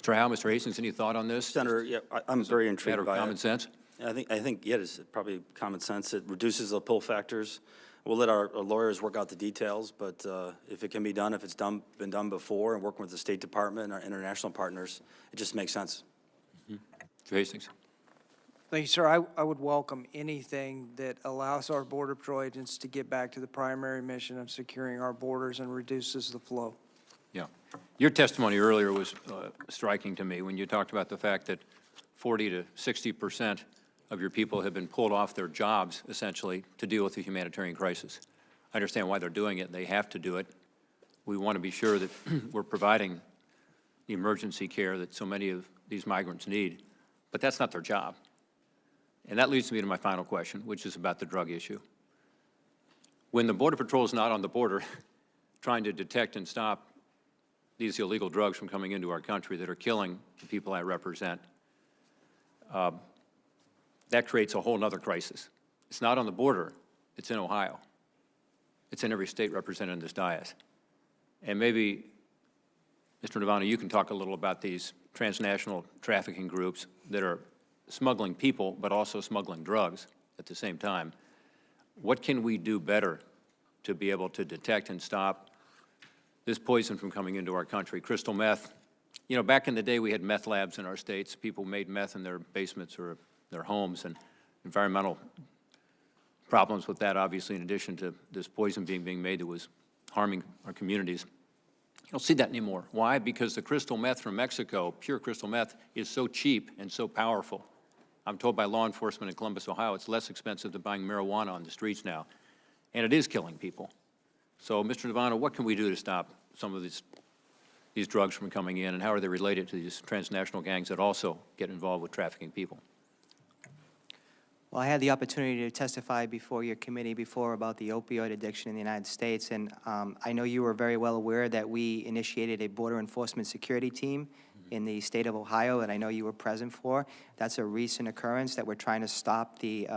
Mr. Howe, Mr. Hastings, any thought on this? Senator, yeah, I'm very intrigued Matter by of it. common sense? I think, yeah, it's probably common sense. It reduces the pull factors. We'll let our lawyers work out the details, but if it can be done, if it's been done before, and working with the State Department and our international partners, it just makes sense. Mr. Hastings? Thank you, sir. I would welcome anything that allows our Border Patrol agents to get back to the primary mission of securing our borders and reduces the flow. Yeah. Your testimony earlier was striking to me when you talked about the fact that 40 to 60% of your people have been pulled off their jobs, essentially, to deal with the humanitarian crisis. I understand why they're doing it. They have to do it. We want to be sure that we're providing the emergency care that so many of these migrants need, but that's not their job. And that leads me to my final question, which is about the drug issue. When the Border Patrol is not on the border trying to detect and stop these illegal drugs from coming into our country that are killing the people I represent, that creates a whole other crisis. It's not on the border, it's in Ohio. It's in every state represented in this dais. And maybe, Mr. Novano, you can talk a little about these transnational trafficking groups that are smuggling people, but also smuggling drugs at the same time. What can we do better to be able to detect and stop this poison from coming into our country? Crystal meth. You know, back in the day, we had meth labs in our states. People made meth in their basements or their homes, and environmental problems with that, obviously, in addition to this poison being made that was harming our communities. You don't see that anymore. Why? Because the crystal meth from Mexico, pure crystal meth, is so cheap and so powerful. I'm told by law enforcement in Columbus, Ohio, it's less expensive than buying marijuana on the streets now. And it is killing people. So, Mr. Novano, what can we do to stop some of these drugs from coming in, and how are they related to these transnational gangs that also get involved with trafficking people? Well, I had the opportunity to testify before your committee before about the opioid addiction in the United States, and I know you were very well aware that we initiated a border enforcement security team in the state of Ohio that I know you were present for. That's a recent occurrence that we're trying to stop the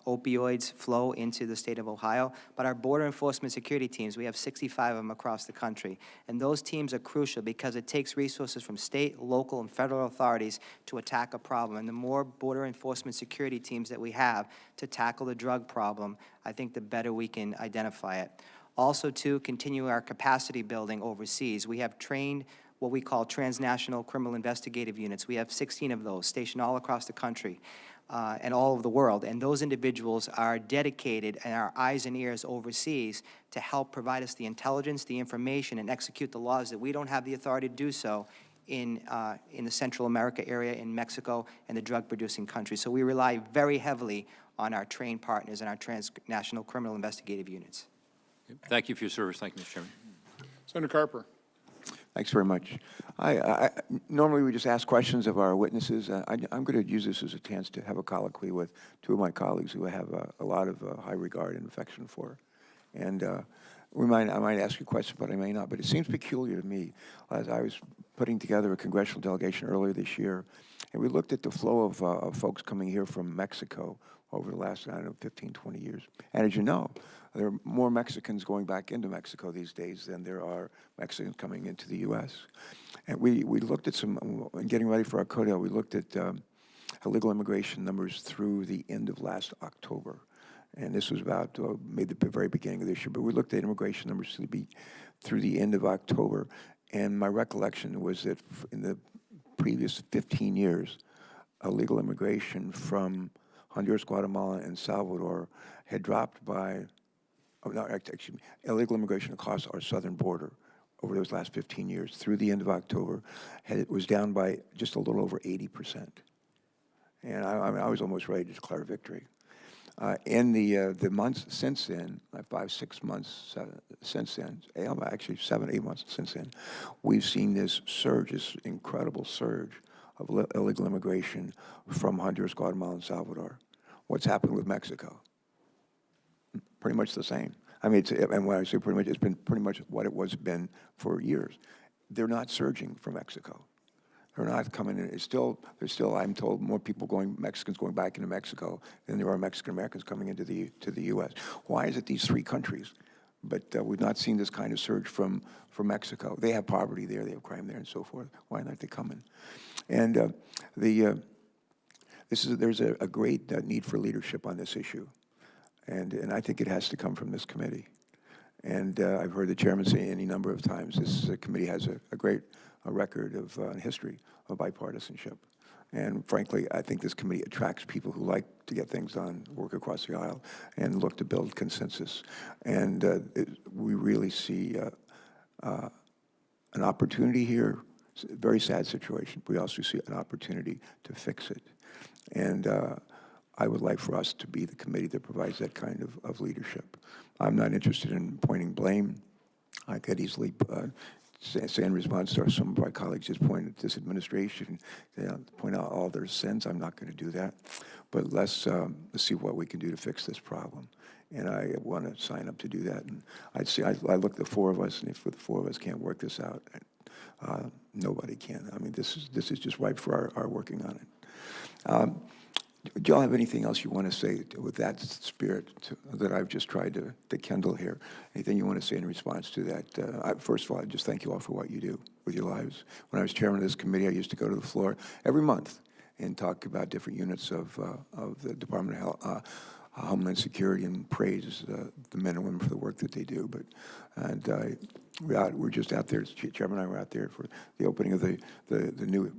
opioids flow into the state of Ohio. But our border enforcement security teams, we have 65 of them across the country. And those teams are crucial because it takes resources from state, local, and federal authorities to attack a problem. And the more border enforcement security teams that we have to tackle the drug problem, I think the better we can identify it. Also, to continue our capacity building overseas. We have trained what we call transnational criminal investigative units. We have 16 of those stationed all across the country. And all over the world. And those individuals are dedicated and are eyes and ears overseas to help provide us the intelligence, the information, and execute the laws that we don't have the authority to do so in the Central America area, in Mexico, and the drug-producing countries. So we rely very heavily on our trained partners and our transnational criminal investigative units. Thank you for your service. Thank you, Mr. Chairman. Senator Carper. Thanks very much. Normally we just ask questions of our witnesses. I'm going to use this as a chance to have a colloquy with two of my colleagues who I have a lot of high regard and affection for. And I might ask you a question, but I may not. But it seems peculiar to me, as I was putting together a congressional delegation earlier this year, and we looked at the flow of folks coming here from Mexico over the last, I don't know, 15, 20 years. And as you know, there are more Mexicans going back into Mexico these days than there are Mexicans coming into the U.S. And we looked at some, in getting ready for our CODEL, we looked at illegal immigration numbers through the end of last October. And this was about maybe the very beginning of this year, but we looked at immigration numbers through the end of October. And my recollection was that in the previous 15 years, illegal immigration from Honduras, Guatemala, and Salvador had dropped by, excuse me, illegal immigration across our southern border over those last 15 years through the end of October, it was down by just a little over 80%. And I was almost ready to declare victory. In the months since then, like 5, 6 months since then, actually 7, 8 months since then, we've seen this surge, this incredible surge of illegal immigration from Honduras, Guatemala, and Salvador. What's happened with Mexico? Pretty much the same. I mean, and when I say pretty much, it's been pretty much what it was been for years. They're not surging from Mexico. They're not coming in. There's still, I'm told, more Mexicans going back into Mexico than there are Mexican Americans coming into the U.S. Why is it these three countries? But we've not seen this kind of surge from Mexico. They have poverty there, they have crime there, and so forth. Why aren't they coming? And there's a great need for leadership on this issue, and I think it has to come from this committee. And I've heard the chairman say any number of times this committee has a great record of history of bipartisanship. And frankly, I think this committee attracts people who like to get things done, work across the aisle, and look to build consensus. And we really see an opportunity here. It's a very sad situation. We also see an opportunity to fix it. And I would like for us to be the committee that provides that kind of leadership. I'm not interested in pointing blame. I could easily say in response to some of our colleagues just pointed at this administration, point out all their sins. I'm not going to do that. But let's see what we can do to fix this problem. And I want to sign up to do that. And I'd say, I look at the four of us, and if the four of us can't work this out, nobody can. I mean, this is just ripe for our working on it. Do y'all have anything else you want to say with that spirit that I've just tried to kindle here? Anything you want to say in response to that? First of all, I just thank you all for what you do with your lives. When I was chairman of this committee, I used to go to the floor every month and talk about different units of the Department of Homeland Security and praise the men and women for the work that they do. We're just out there, Chairman and I were out there for the opening of the new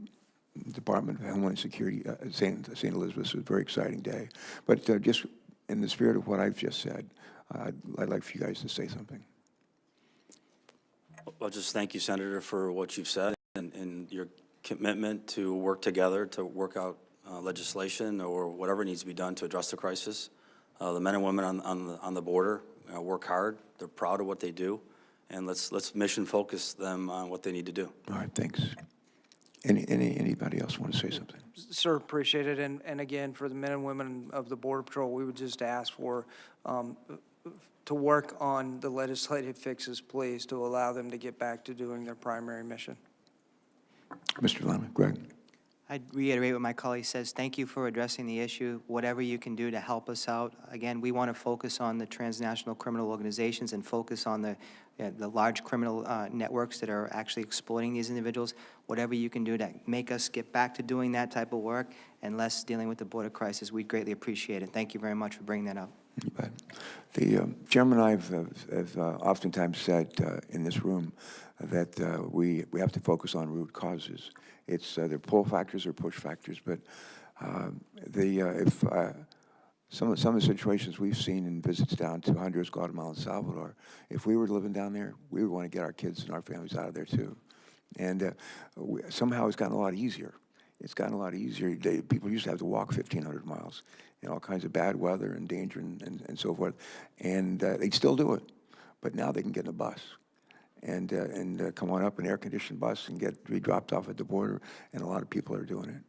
Department of Homeland Security, St. Elizabeth's. Was a very exciting day. But just in the spirit of what I've just said, I'd like for you guys to say something. Well, just thank you, Senator, for what you've said and your commitment to work together to work out legislation or whatever needs to be done to address the crisis. The men and women on the border work hard. They're proud of what they do, and let's mission focus them on what they need to do. All right, thanks. Anybody else want to say something? Sir, appreciate it. And again, for the men and women of the Border Patrol, we would just ask for to work on the legislative fixes, please, to allow them to get back to doing their primary mission. Mr. Lama, Greg. I'd reiterate what my colleague says. Thank you for addressing the issue. Whatever you can do to help us out. Again, we want to focus on the transnational criminal organizations and focus on the large criminal networks that are actually exploiting these individuals. Whatever you can do to make us get back to doing that type of work and less dealing with the border crisis, we'd greatly appreciate it. Thank you very much for bringing that up. You bet. The chairman and I have oftentimes said in this room that we have to focus on root causes. It's they're pull factors or push factors, but some of the situations we've seen in visits down to Honduras, Guatemala, and Salvador, if we were living down there, we would want to get our kids and our families out of there too. And somehow it's gotten a lot easier. It's gotten a lot easier. People used to have to walk 1,500 miles in all kinds of bad weather and danger and so forth, and they'd still do it. But now they can get in a bus and come on up, an air-conditioned bus, and be dropped off at the border, and a lot of people are doing it.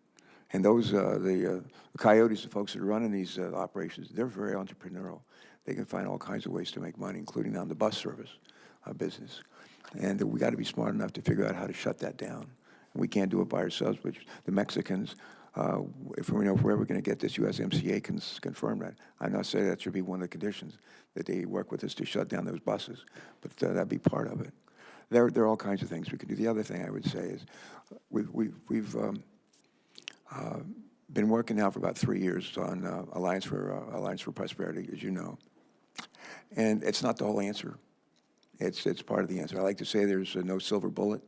And those, the coyotes, the folks that are running these operations, they're very entrepreneurial. they can find all kinds of ways to make money, including on the bus service business. And we got to be smart enough to figure out how to shut that down. We can't do it by ourselves, but the Mexicans, if we're ever going to get this, USMCA can confirm that. I'm not saying that should be one of the conditions, that they work with us to shut down those buses, but that'd be part of it. There are all kinds of things we can do. The other thing I would say is we've been working now for about 3 years on Alliance for Prosperity, as you know. And it's not the whole answer. It's part of the answer. I like to say there's no silver bullet.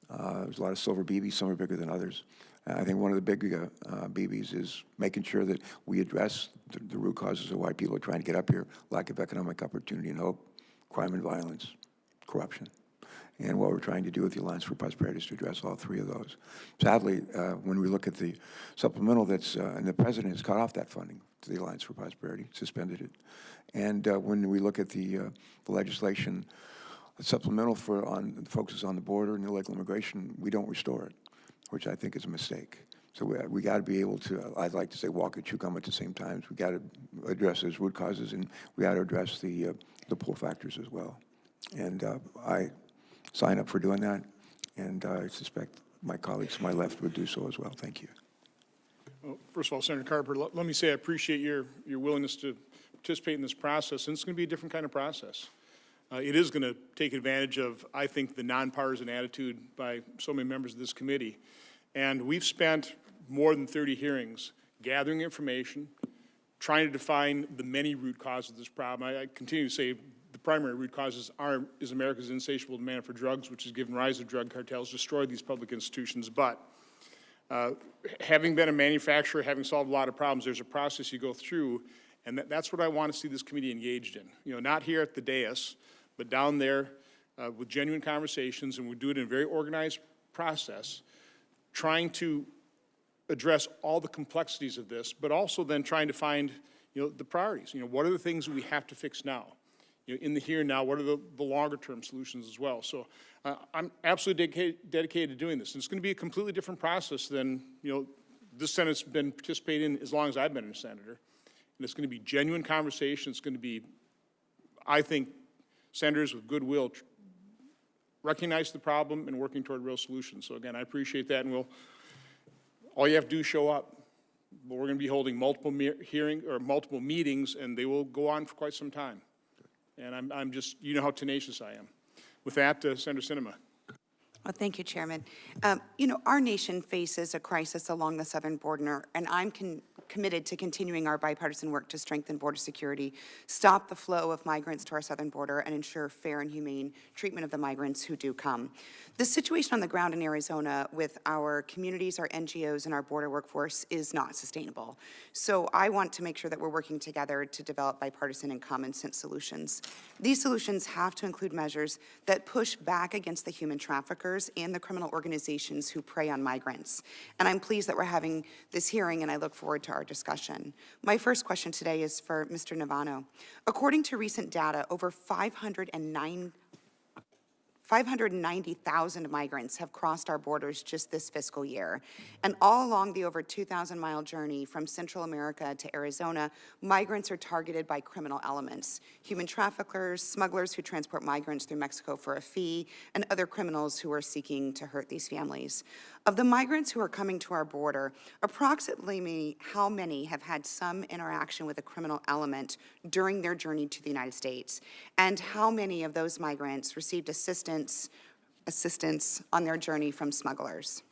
There's a lot of silver BBs, some are bigger than others. I think one of the big BBs is making sure that we address the root causes of why people are trying to get up here: lack of economic opportunity and hope, crime and violence, corruption. And what we're trying to do with the Alliance for Prosperity is to address all three of those. Sadly, when we look at the supplemental and the president has cut off that funding to the Alliance for Prosperity, suspended it. And when we look at the legislation, supplemental focuses on the border and illegal immigration, we don't restore it, which I think is a mistake. So we got to be able to, I'd like to say, walk and chew gum at the same time. We got to address those root causes, and we got to address the pull factors as well. And I sign up for doing that, and I suspect my colleagues to my left would do so as well. Thank you. Well, first of all, Senator Carper, let me say I appreciate your willingness to participate in this process, and it's going to be a different kind of process. It is going to take advantage of, I think, the nonpartisan attitude by so many members of this committee. And we've spent more than 30 hearings gathering information, trying to define the many root causes of this problem. I continue to say the primary root causes is America's insatiable demand for drugs, which has given rise to drug cartels, destroyed these public institutions. But having been a manufacturer, having solved a lot of problems, there's a process you go through, and that's what I want to see this committee engaged in. You know, not here at the dais, but down there with genuine conversations, and we do it in a very organized process, trying to address all the complexities of this, but also then trying to find, the priorities. What are the things that we have to fix now? In the here and now, what are the longer-term solutions as well? So I'm absolutely dedicated to doing this. And it's going to be a completely different process than, this Senate's been participating in as long as I've been a senator. And it's going to be genuine conversation. It's going to be, I think, senators with goodwill recognize the problem and working toward real solutions. So again, I appreciate that, and all you have to do is show up. But we're going to be holding multiple meetings, and they will go on for quite some time. And I'm just, you know how tenacious I am. With that, Senator Sinema. Well, thank you, Chairman. Our nation faces a crisis along the southern border, and I'm committed to continuing our bipartisan work to strengthen border security, stop the flow of migrants to our southern border, and ensure fair and humane treatment of the migrants who do come. The situation on the ground in Arizona with our communities, our NGOs, and our border workforce is not sustainable. So I want to make sure that we're working together to develop bipartisan and common sense solutions. These solutions have to include measures that push back against the human traffickers and the criminal organizations who prey on migrants. And I'm pleased that we're having this hearing, and I look forward to our discussion. My first question today is for Mr. Navarro. According to recent data, over 590,000 migrants have crossed our borders just this fiscal year. And all along the over 2,000-mile journey from Central America to Arizona, migrants are targeted by criminal elements: human traffickers, smugglers who transport migrants through Mexico for a fee, and other criminals who are seeking to hurt these families. Of the migrants who are coming to our border, approximately how many have had some interaction with a criminal element during their journey to the United States? And how many of those migrants received assistance on their journey from smugglers?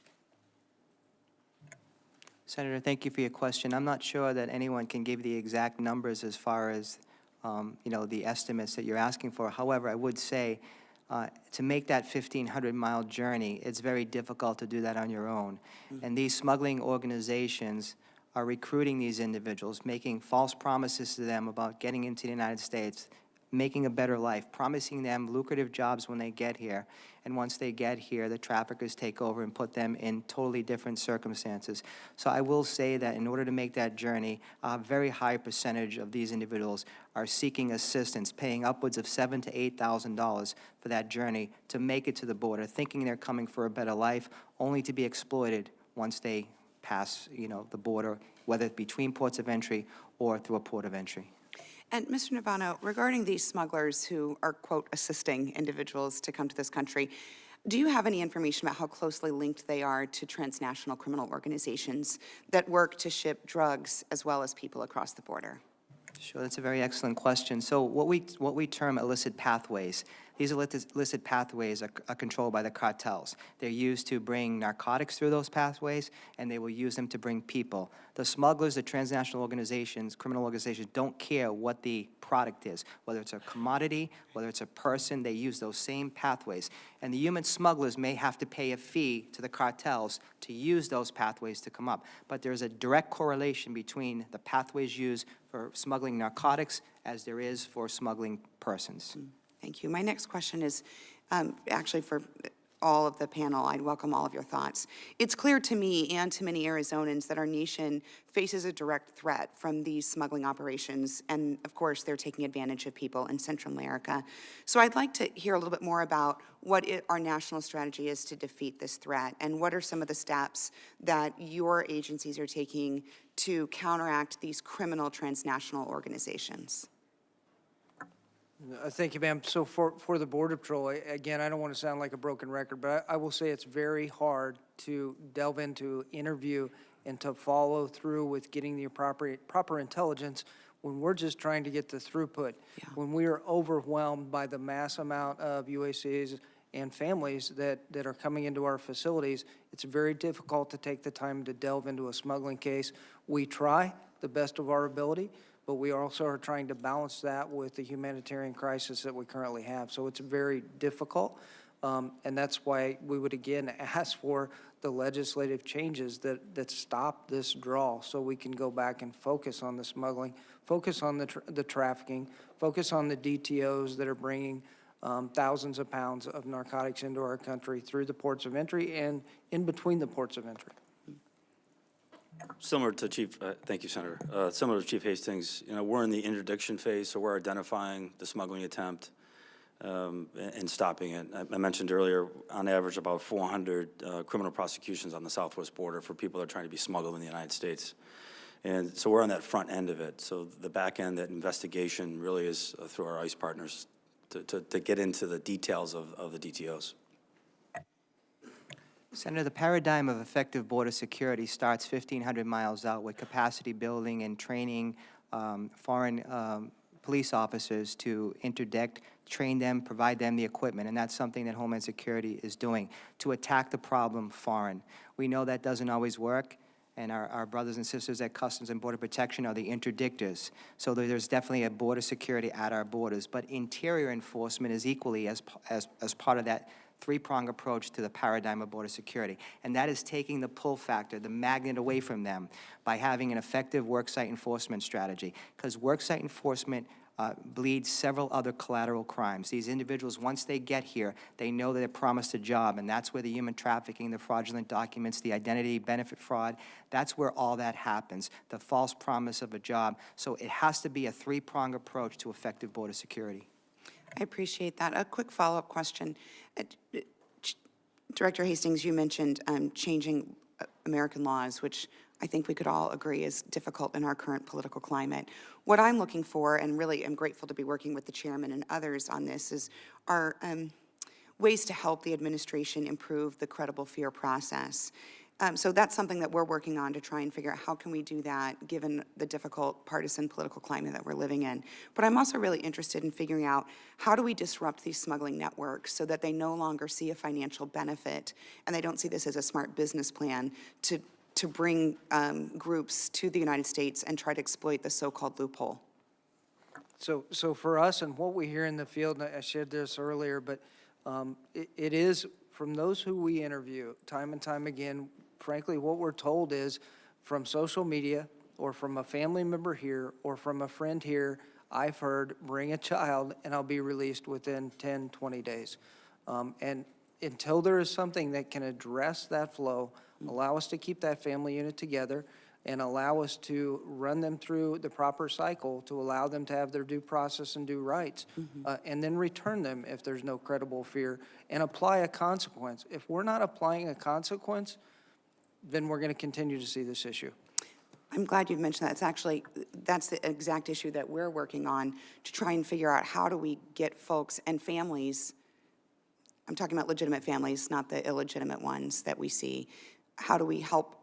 Senator, thank you for your question. I'm not sure that anyone can give the exact numbers as far as, the estimates that you're asking for. However, I would say to make that 1,500-mile journey, it's very difficult to do that on your own. And these smuggling organizations are recruiting these individuals, making false promises to them about getting into the United States, making a better life, promising them lucrative jobs when they get here. And once they get here, the traffickers take over and put them in totally different circumstances. So I will say that in order to make that journey, a very high percentage of these individuals are seeking assistance, paying upwards of $7,000 to $8,000 for that journey to make it to the border, thinking they're coming for a better life, only to be exploited once they pass, the border, whether it's between ports of entry or through a port of entry. And Mr. Navarro, regarding these smugglers who are, quote, assisting individuals to come to this country, do you have any information about how closely linked they are to transnational criminal organizations that work to ship drugs as well as people across the border? Sure, that's a very excellent question. So what we term illicit pathways, these illicit pathways are controlled by the cartels. They're used to bring narcotics through those pathways, and they will use them to bring people. The smugglers, the transnational organizations, criminal organizations, don't care what the product is, whether it's a commodity, whether it's a person, they use those same pathways. And the human smugglers may have to pay a fee to the cartels to use those pathways to come up. But there's a direct correlation between the pathways used for smuggling narcotics as there is for smuggling persons. Thank you. My next question is actually for all of the panel. I'd welcome all of your thoughts. It's clear to me and to many Arizonans that our nation faces a direct threat from these smuggling operations, and of course, they're taking advantage of people in Central America. So I'd like to hear a little bit more about what our national strategy is to defeat this threat, and what are some of the steps that your agencies are taking to counteract these criminal transnational organizations. Thank you, ma'am. So for the Border Patrol, again, I don't want to sound like a broken record, but I will say it's very hard to delve into, interview, and to follow through with getting the proper intelligence when we're just trying to get the throughput. Yeah. When we are overwhelmed by the mass amount of UACs and families that are coming into our facilities, it's very difficult to take the time to delve into a smuggling case. We try the best of our ability, but we also are trying to balance that with the humanitarian crisis that we currently have. So it's very difficult, and that's why we would again ask for the legislative changes that stop this draw, so we can go back and focus on the smuggling, focus on the trafficking, focus on the DTOs that are bringing thousands of pounds of narcotics into our country through the ports of entry and in between the ports of entry. Similar to Chief, thank you, Senator. Similar to Chief Hastings, we're in the interdiction phase, so we're identifying the smuggling attempt and stopping it. I mentioned earlier, on average, about 400 criminal prosecutions on the southwest border for people that are trying to be smuggled in the United States. And so we're on that front end of it. So the back end, that investigation really is through our ICE partners to get into the details of the DTOs. Senator, the paradigm of effective border security starts 1,500 miles out with capacity building and training foreign police officers to interdict, train them, provide them the equipment, and that's something that Homeland Security is doing, to attack the problem foreign. We know that doesn't always work, and our brothers and sisters at Customs and Border Protection are the interdictors. So there's definitely a border security at our borders, but interior enforcement is equally as part of that three-prong approach to the paradigm of border security, and that is taking the pull factor, the magnet away from them by having an effective worksite enforcement strategy, because worksite enforcement bleeds several other collateral crimes. These individuals, once they get here, they know that they're promised a job, and that's where the human trafficking, the fraudulent documents, the identity benefit fraud, that's where all that happens, the false promise of a job. So it has to be a three-prong approach to effective border security. I appreciate that. A quick follow-up question. Director Hastings, you mentioned changing American laws, which I think we could all agree is difficult in our current political climate. What I'm looking for, and really am grateful to be working with the chairman and others on this, are ways to help the administration improve the credible fear process. So that's something that we're working on to try and figure out how can we do that given the difficult partisan political climate that we're living in. But I'm also really interested in figuring out how do we disrupt these smuggling networks so that they no longer see a financial benefit and they don't see this as a smart business plan to bring groups to the United States and try to exploit the so-called loophole. So for us and what we hear in the field, and I shared this earlier, but it is from those who we interview time and time again, frankly, what we're told is from social media or from a family member here or from a friend here, I've heard, bring a child and I'll be released within 10, 20 days. And until there is something that can address that flow, allow us to keep that family unit together and allow us to run them through the proper cycle to allow them to have their due process and due rights, and then return them if there's no credible fear, and apply a consequence. If we're not applying a consequence, then we're going to continue to see this issue. I'm glad you've mentioned that. It's actually, that's the exact issue that we're working on, to try and figure out how do we get folks and families, I'm talking about legitimate families, not the illegitimate ones that we see. How do we help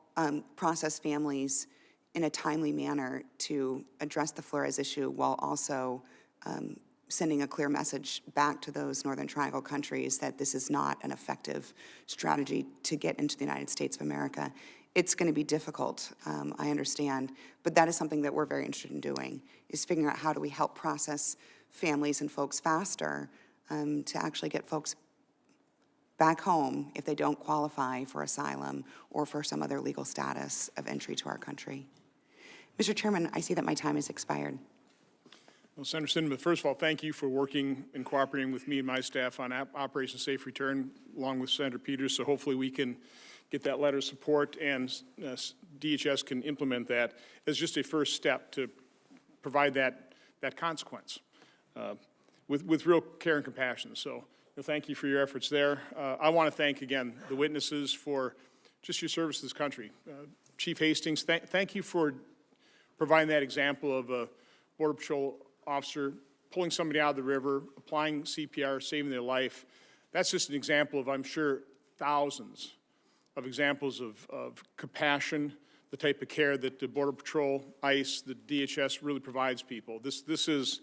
process families in a timely manner to address the Flores issue while also sending a clear message back to those Northern Triangle countries that this is not an effective strategy to get into the United States of America. It's going to be difficult, I understand, but that is something that we're very interested in doing, is figuring out how do we help process families and folks faster to actually get folks back home if they don't qualify for asylum or for some other legal status of entry to our country. Mr. Chairman, I see that my time has expired. Well, Senator Sinema, first of all, thank you for working and cooperating with me and my staff on Operation Safe Return, along with Senator Peters, so hopefully we can get that letter of support and DHS can implement that as just a first step to provide that consequence with real care and compassion. So thank you for your efforts there. I want to thank, again, the witnesses for just your service to this country. Chief Hastings, thank you for providing that example of a Border Patrol officer pulling somebody out of the river, applying CPR, saving their life. That's just an example of, I'm sure, thousands of examples of compassion, the type of care that the Border Patrol, ICE, the DHS really provides people. This is,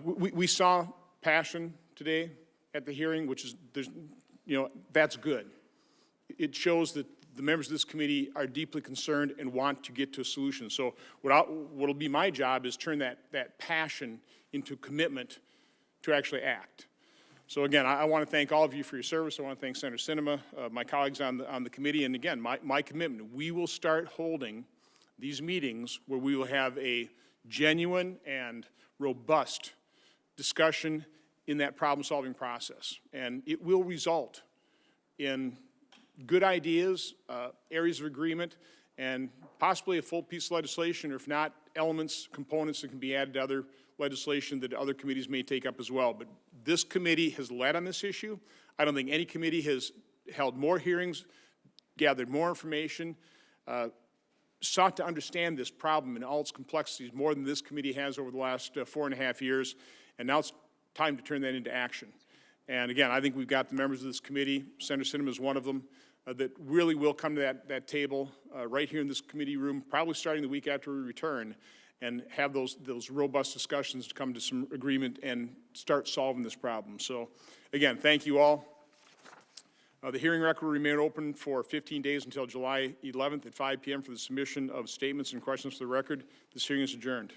we saw passion today at the hearing, which is, that's good. It shows that the members of this committee are deeply concerned and want to get to a solution. So what'll be my job is turn that passion into commitment to actually act. So again, I want to thank all of you for your service. I want to thank Senator Sinema, my colleagues on the committee, and again, my commitment. We will start holding these meetings where we will have a genuine and robust discussion in that problem-solving process. And it will result in good ideas, areas of agreement, and possibly a full piece of legislation, or if not, elements, components that can be added to other legislation that other committees may take up as well. But this committee has led on this issue. I don't think any committee has held more hearings, gathered more information, sought to understand this problem and all its complexities more than this committee has over the last 4.5 years. And now it's time to turn that into action. And again, I think we've got the members of this committee, Senator Sinema is one of them, that really will come to that table right here in this committee room, probably starting the week after we return, and have those robust discussions to come to some agreement and start solving this problem. So again, thank you all. The hearing record will remain open for 15 days until July 11th at 5 p.m. for the submission of statements and questions for the record. This hearing is adjourned.